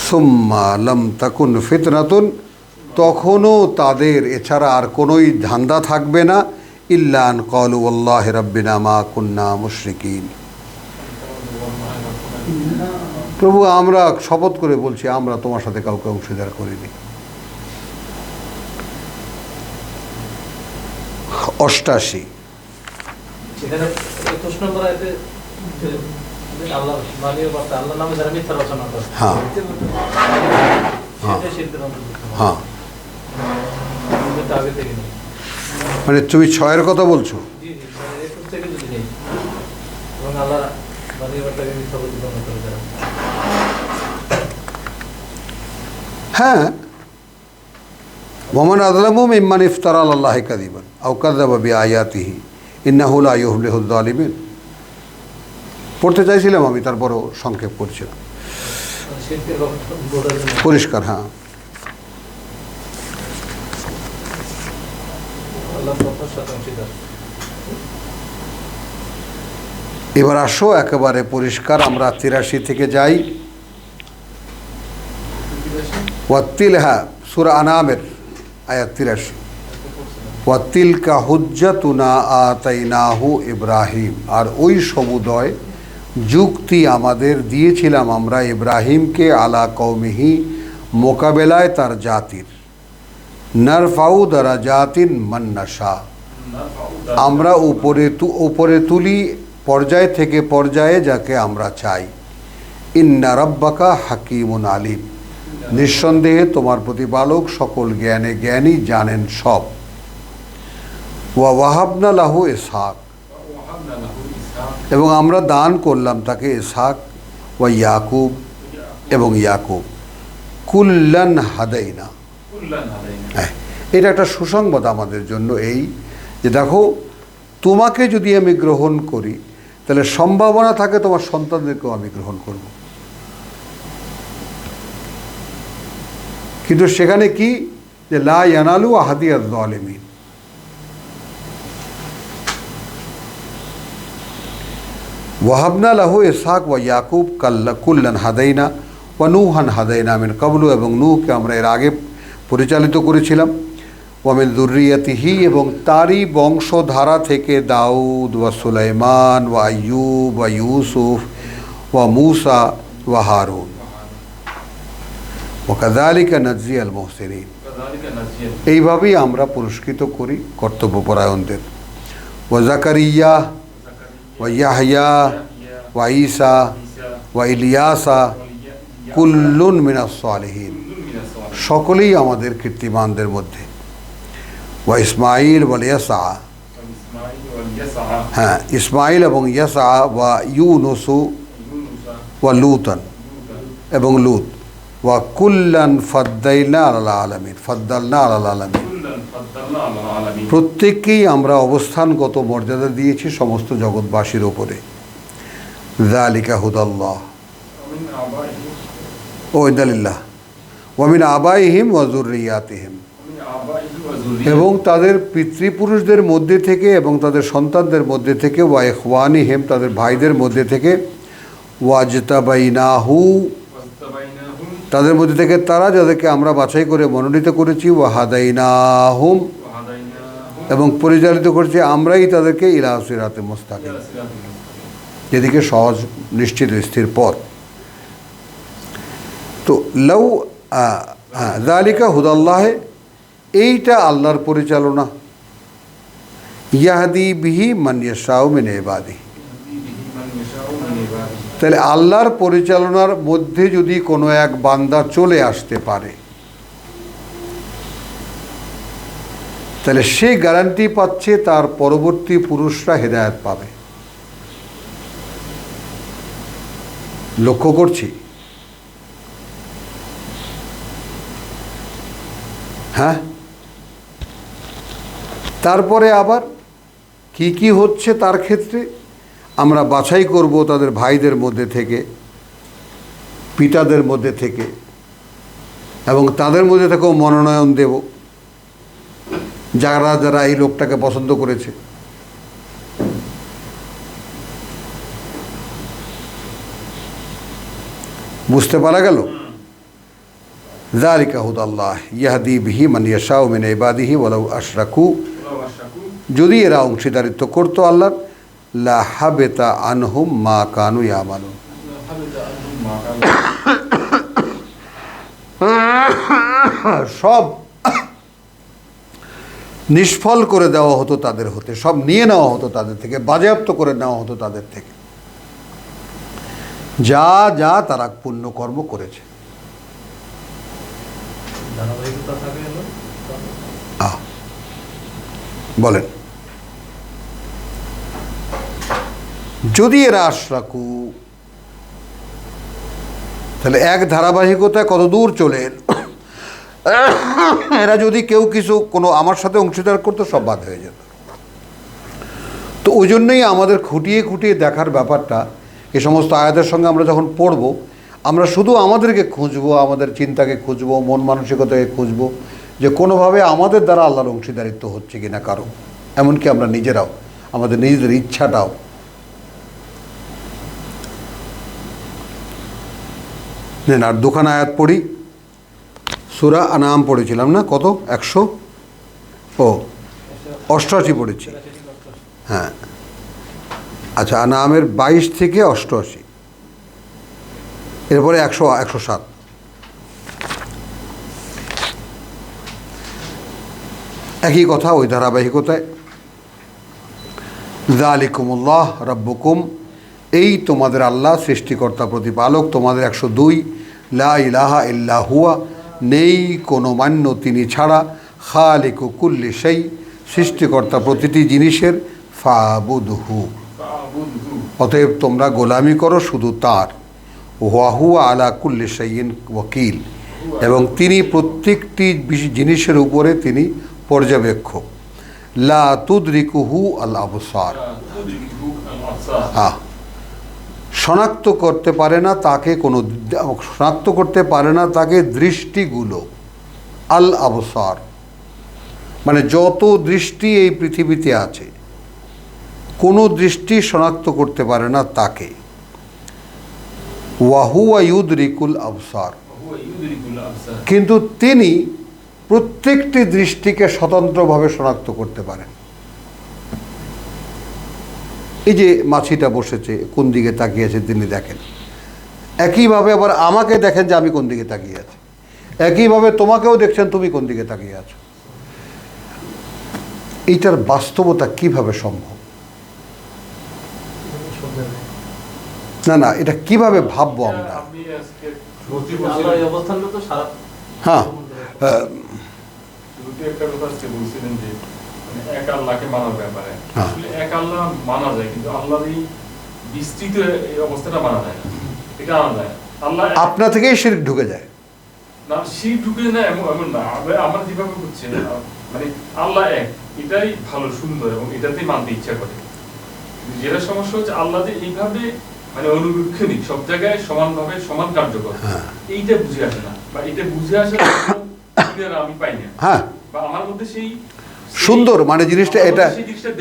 সুম্মা লাম তাকুন ফিতনাতুন, তখনও তাদের এছাড়া আর কোনোই ধান্দা থাকবে না, ইল্লা আন ক্বালু ওয়াল্লাহি রাব্বিনা মা কুন্না মুশরিকিন, প্রভু আমরা শপথ করে বলছি আমরা তোমার সাথে কাউকে অংশীদার করিনি। 88। এখানে 21 নম্বর আয়াতে আল্লাহ মানিয়ে বার্তা, আল্লাহ নামে যারা মিথ্যা রচনা করে, হ্যাঁ সেটাই শিরকের অন্তর্ভুক্ত। হ্যাঁ, এটা আগে থেকে নেই। মানে তুমি 6-এর কথা বলছো? জি জি, 21 থেকে যদি নেই, এবং আল্লাহ মানিয়ে বার্তাকে মিথ্যা প্রতিপন্ন করে যারা। হ্যাঁ, ওয়ামান আযলামু মিম্মান ইফতারা আলাল্লাহি কাযিবান আও কাযাবা বিআয়াতিহি ইন্নাহু লা ইউফলিহুল যালিমিন। পড়তে চাইছিলাম আমি, তারপরও সংক্ষেপ করছিলাম। শিরকের বোঝার জন্য পরিষ্কার, হ্যাঁ। আল্লাহ কথার সাথে অংশীদার। এবার আসো একেবারে পরিষ্কার, আমরা 83 থেকে যাই। ওয়াত্তিল, হ্যাঁ, সূরা আনামের আয়াত 83। ওয়াতিলকা হুজ্জাতুনা আতাইনাহু ইব্রাহিম, আর ওই সমুদয় যুক্তি আমাদের দিয়েছিলাম আমরা ইব্রাহিমকে আলা কওমিহি, মোকাবেলায় তার জাতির। নারফাউ দারাজাতিন মান নাশা, আমরা উপরে তুলি পর্যায় থেকে পর্যায়ে যাকে আমরা চাই। ইন্না রাব্বাকা হাকিমুন আলিম, নিঃসন্দেহে তোমার প্রতিপালক সকল জ্ঞানে জ্ঞানী, জানেন সব। ওয়া ওয়াহাবনা লাহু ইসহাক, এবং আমরা দান করলাম তাকে ইসহাক, ওয়া ইয়াকুব, এবং ইয়াকুব। কুল্লান হাদাইনা, হ্যাঁ, এটা একটা সুসংবাদ আমাদের জন্য, এই যে দেখো তোমাকে যদি আমি গ্রহণ করি তাহলে সম্ভাবনা থাকে তোমার সন্তানদেরকেও আমি গ্রহণ করব। কিন্তু সেখানে কি, যে লা ইয়ানালু আহাদিয়াজ যালিমিন। ওয়াহাবনা লাহু ইসহাক ওয়া ইয়াকুব কুল্লান হাদাইনা ওয়া নূহান হাদাইনা মিন ক্বাবলু, এবং নূহকে আমরা এর আগে পরিচালিত করেছিলাম। ওয়া মিন যুররিয়াতিহি, এবং তারই বংশধারা থেকে দাউদ ওয়া সুলাইমান ওয়া আইয়ুব ওয়া ইউসুফ ওয়া মূসা ওয়া হারুন। ওয়া কাযালিকা নাজজিয়াল মুহসিনিন, এইভাবেই আমরা পুরস্কৃত করি কর্তব্যপরায়ণদের। ওয়া জাকারিয়া ওয়া ইয়াহইয়া ওয়া ঈসা ওয়া ইলিয়াসা কুল্লুন মিনাস সালিহিন, সকলেই আমাদের কীর্তিমানদের মধ্যে। ওয়া ইসমাঈল ওয়া ইয়াসা, হ্যাঁ, ইসমাঈল এবং ইয়াসা, ওয়া ইউনুসু ওয়া লুতান, এবং লুত। ওয়া কুল্লান ফাদ্দাইলনা আলাল আলামিন, ফাদ্দালনা আলাল আলামিন, প্রত্যেককেই আমরা অবস্থানগত মর্যাদা দিয়েছি সমস্ত জগৎবাসীর ওপরে। যালিকা হুদাল্লাহ ও ইদালিল্লাহ ওয়া মিন আবাইহিম ওয়া যুররিয়াতিহিম, এবং তাদের পিতৃপুরুষদের মধ্যে থেকে এবং তাদের সন্তানদের মধ্যে থেকে, ওয়া ইখওয়ানিহিম, তাদের ভাইদের মধ্যে থেকে, ওয়াজতাবাইনাহু, তাদের মধ্যে থেকে তারা যাদেরকে আমরা বাছাই করে মনোনীত করেছি, ওয়া হাদাইনাহুম, এবং পরিচালিত করেছি আমরাই তাদেরকে ইলা সিরাতে মুস্তাকিম, যেদিকে সহজ নিশ্চিত স্থির পথ। তো লাউ যালিকা হুদাল্লাহ, এইটা আল্লাহর পরিচালনা। ইয়াহদি বিহি মান ইয়াশাউ মিন ইবাদিহি, তাহলে আল্লাহর পরিচালনার মধ্যে যদি কোনো এক বান্দা চলে আসতে পারে তাহলে সে গ্যারান্টি পাচ্ছে তার পরবর্তী পুরুষরা হেদায়েত পাবে। লক্ষ্য করছি, হ্যাঁ। তারপরে আবার কি কি হচ্ছে তার ক্ষেত্রে আমরা বাছাই করব তাদের ভাইদের মধ্যে থেকে, পিতাদের মধ্যে থেকে, এবং তাদের মধ্যে থেকেও মনোনয়ন দেব যারা যারা এই লোকটাকে পছন্দ করেছে। বুঝতে পারা গেল? যালিকা হুদাল্লাহ ইয়াহদি বিহি মান ইয়াশাউ মিন ইবাদিহি ওয়ালাউ আশরাকু, যদি এরা অংশীদারিত্ব করতো আল্লাহর, লা হাবিতা আনহুম মা কানু ইয়ামালুন, সব নিষ্ফল করে দেওয়া হতো তাদের হতে, সব নিয়ে নেওয়া হতো তাদের থেকে, বাজেয়াপ্ত করে নেওয়া হতো তাদের থেকে যা যা তারা পুণ্যকর্ম করেছে। ধারাবাহিকতা থাকে হলো বলেন, যদি এরা আশরাকু, তাহলে এক ধারাবাহিকতায় কত দূর চলে এলো। এরা যদি কেউ কিছু কোনো আমার সাথে অংশীদার করতো সব বাদ হয়ে যেত। তো ওই জন্যই আমাদের খুঁটিয়ে খুঁটিয়ে দেখার ব্যাপারটা, এ সমস্ত আয়াতের সঙ্গে আমরা যখন পড়ব, আমরা শুধু আমাদেরকে খুঁজবো, আমাদের চিন্তাকে খুঁজবো, মন মানসিকতাকে খুঁজবো, যে কোনোভাবে আমাদের দ্বারা আল্লাহর অংশীদারিত্ব হচ্ছে কি না কারো, এমনকি আমরা নিজেরাও, আমাদের নিজেদের ইচ্ছাটাও। নেন আর দুখানা আয়াত পড়ি। সূরা আনাম পড়েছিলাম না, কত 188 পড়েছি। হ্যাঁ আচ্ছা, আনামের 22 থেকে 88, এরপরে 107। একই কথা, ওই ধারাবাহিকতায়। যালিকুমুল্লাহ রাব্বুকুম, এই তোমাদের আল্লাহ সৃষ্টিকর্তা প্রতিপালক তোমাদের। 102, লা ইলাহা ইল্লা হুয়া, নেই কোনো মান্য তিনি ছাড়া, খালিকু কুল্লি শাই, সৃষ্টিকর্তা প্রতিটি জিনিসের, ফাবুদহু, অতএব তোমরা গোলামি করো শুধু তার। ওয়াহুয়া আলা কুল্লি শাইইন ওয়াকিল, এবং তিনি প্রত্যেকটি জিনিসের উপরে তিনি পর্যবেক্ষক। লা তুদরিকুহু আল আবসার, শনাক্ত করতে পারে না তাকে শনাক্ত করতে পারে না তাকে দৃষ্টিগুলো। আল আবসার মানে যত দৃষ্টি এই পৃথিবীতে আছে, কোনো দৃষ্টি শনাক্ত করতে পারে না তাকে। ওয়াহুয়া ইউদরিকুল আবসার, কিন্তু তিনি প্রত্যেকটি দৃষ্টিকে স্বতন্ত্রভাবে শনাক্ত করতে পারেন। এই যে মাছিটা বসেছে, কোন দিকে তাকিয়ে আছে তিনি দেখেন। একইভাবে আবার আমাকে দেখেন যে আমি কোন দিকে তাকিয়ে আছি। একইভাবে তোমাকেও দেখছেন তুমি কোন দিকে তাকিয়ে আছো। এইটার বাস্তবতা কিভাবে সম্ভব? না, এটা কিভাবে ভাববো আমরা? আল্লাহর এই অবস্থানটা তো সারা হ্যাঁ, একটা কথা আজকে বলছিলেন যে এক আল্লাহকে মানার ব্যাপারে, হ্যাঁ। আসলে এক আল্লাহ মানা যায়, কিন্তু আল্লাহর এই বিস্তৃত এই অবস্থাটা মানা যায় না, এটা মানা যায় না। আল্লাহ আপনা থেকেই শিরক ঢুকে যায়। না, সেই ঢুকে না এমন না। আমরা যেভাবে বুঝছি, মানে আল্লাহ এক, এটাই ভালো সুন্দর এবং এটাতেই মানতে ইচ্ছা করে। যেটা সমস্যা হচ্ছে আল্লাহ যে এইভাবে মানে অনুবীক্ষণিক, সব জায়গায় সমানভাবে সমান কার্যকর, এইটা বুঝে আসে না, বা এটা বুঝে আসে আমি পাই না, হ্যাঁ, বা আমার মধ্যে সেই সুন্দর মানে জিনিসটা এটা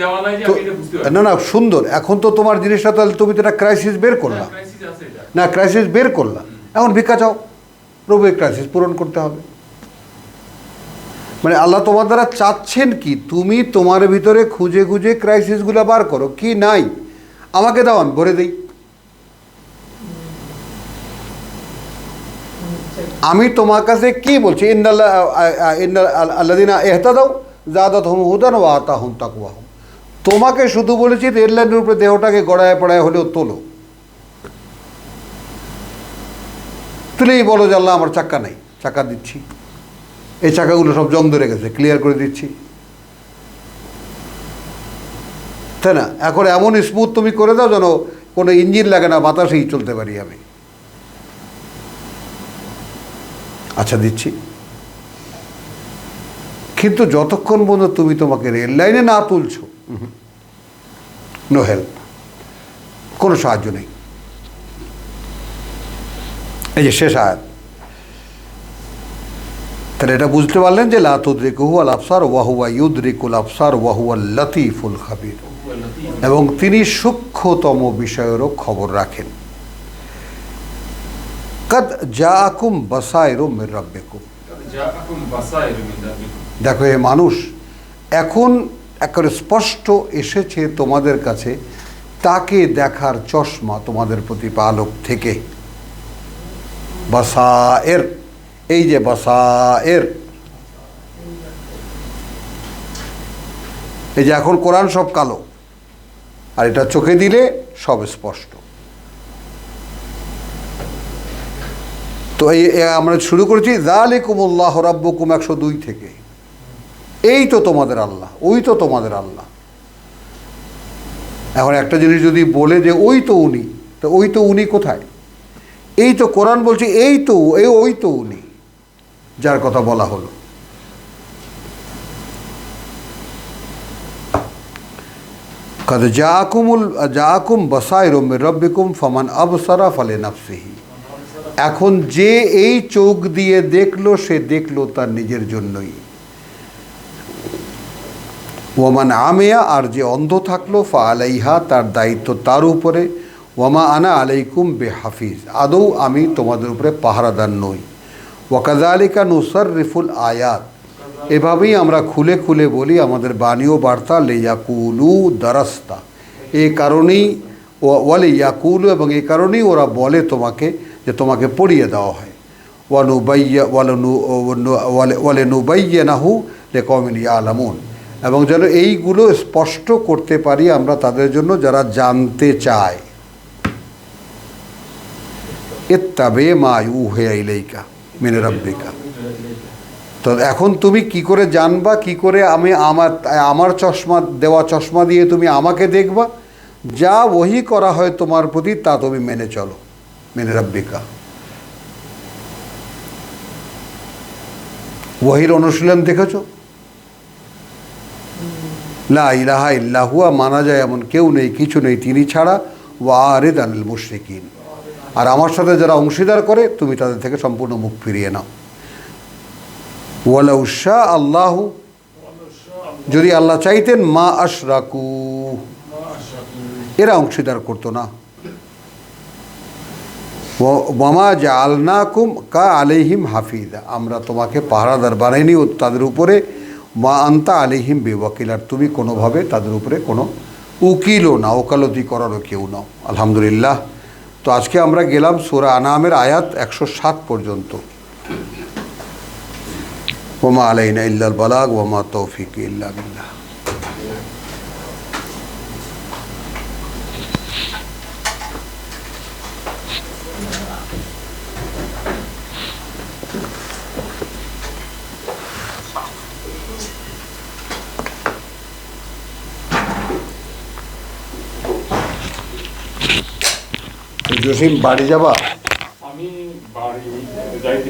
দেওয়া নাই যে তো, আমি এটা বুঝতে পারি। না সুন্দর। এখন তো তোমার জিনিসটা, তাহলে তুমি তো একটা ক্রাইসিস বের করলা ক্রাইসিস আছে এটা। না, ক্রাইসিস বের করলা, এখন ভিক্ষা চাও, প্রভু এই ক্রাইসিস পূরণ করতে হবে। মানে আল্লাহ তোমার দ্বারা চাচ্ছেন কি, তুমি তোমার ভিতরে খুঁজে খুঁজে ক্রাইসিসগুলো বার করো, কি নাই আমাকে দাও, আমি ভরে দিই। আমি তোমার কাছে কি বলছি, আল্লাযিনা ইহতাদাউ যাদাতহুম হুদান ওয়া আতাহুম তাকওয়াহুম, তোমাকে শুধু বলেছি রেল লাইনের উপরে দেহটাকে গড়ায় পড়ায় হলেও তোলো। তুলেই বলো যে আল্লাহ আমার চাক্কা নেই, চাকা দিচ্ছি, এই চাকাগুলো সব জং ধরে গেছে, ক্লিয়ার করে দিচ্ছি, তাই না? এখন এমন স্মুথ তুমি করে দাও যেন কোনো ইঞ্জিন লাগে না, বাতাসেই চলতে পারি আমি। আচ্ছা দিচ্ছি, কিন্তু যতক্ষণ পর্যন্ত তুমি তোমাকে রেল লাইনে না তুলছো, নো হেল্প, কোনো সাহায্য নেই। এই যে শেষ আয়াত, তাহলে এটা বুঝতে পারলেন যে লা তুদরিকুহু আল আবসার ওয়া হুয়া ইউদরিকুল আবসার ওয়া হুয়াল লাতীফুল খাবীর, এবং তিনি সূক্ষ্মতম বিষয়েরও খবর রাখেন। কদ জাআকুম বাসাইরু মির রাব্বিকুম, দেখো এ মানুষ, এখন একেবারে স্পষ্ট এসেছে তোমাদের কাছে তাকে দেখার চশমা তোমাদের প্রতিপালক থেকে। বাসায়ের, এই যে বাসায়ের, এই যে এখন কোরআন সব কালো, আর এটা চোখে দিলে সব স্পষ্ট। তো এই আমরা শুরু করেছি যালিকুমুল্লাহু রাব্বুকুম 102 থেকে। এই তো তোমাদের আল্লাহ, ওই তো তোমাদের আল্লাহ। এখন একটা জিনিস যদি বলে যে ওই তো উনি, তো ওই তো উনি কোথায়? এই তো কোরআন বলছে এই তো, ওই তো উনি যার কথা বলা হলো। কদ জাআকুম বাসাইরুম মির রাব্বিকুম ফামান আবসারা ফালিনাফসিহি। এখন যে এই চোখ দিয়ে দেখলো সে দেখলো তার নিজের জন্যই। ওয়ামান আমিয়া, আর যে অন্ধ থাকলো ফা আলাইহা, তার দায়িত্ব তার উপরে। ওয়ামা আনা আলাইকুম বেহাফিজ, আদৌ আমি তোমাদের উপরে পাহারাদার নই। ওয়াকাযালিকা নুসাররিফুল আয়াত, এভাবেই আমরা খুলে খুলে বলি আমাদের বাণী ও বার্তা। লিয়াকুলু দারাস্তা, এই কারণেই ওয়ালে ইয়াকুলু, এবং এই কারণেই ওরা বলে তোমাকে যে তোমাকে পড়িয়ে দেওয়া হয়। ওয়ালে নুবাইয়্যিনাহু লিকওমিন ইয়ালামুন, এবং যেন এইগুলো স্পষ্ট করতে পারি আমরা তাদের জন্য যারা জানতে চায়। ইত্তাবে মা ইউহিয়া ইলাইকা মিন রাব্বিকা। তো এখন তুমি কি করে জানবা, কি করে আমি আমার চশমা দেওয়া চশমা দিয়ে তুমি আমাকে দেখবা? যা ওহী করা হয় তোমার প্রতি তা তুমি মেনে চলো। মিন রাব্বিকা, ওহীর অনুশীলন দেখেছো? লা ইলাহা ইল্লা হুয়া, মানা যায় এমন কেউ নেই, কিছু নেই তিনি ছাড়া। ওয়ারিদ আনিল মুশরিকিন, আর আমার সাথে যারা অংশীদার করে তুমি তাদের থেকে সম্পূর্ণ মুখ ফিরিয়ে নাও। ওয়ালাউ শা আল্লাহু, যদি আল্লাহ চাইতেন, মা আশরাকু, এরা অংশীদার করতো না। ওয়ামা জাআলনাকুম কা আলাইহিম হাফিজা, আমরা তোমাকে পাহারাদার বানাইনি ও তাদের উপরে। মা আনতা আলাইহিম বিওয়াকিল, আর তুমি কোনোভাবে তাদের উপরে কোনো উকিলও না, ওকালতি করারও কেউ নাও। আলহামদুলিল্লাহ। তো আজকে আমরা গেলাম সূরা আনামের আয়াত 107 পর্যন্ত। ওমা আলাইনা ইল্লাল বালাগ ওমা তৌফিক ইল্লা বিল্লাহ। জসিম, বাড়ি যাবা? আমি বাড়ি যাইতে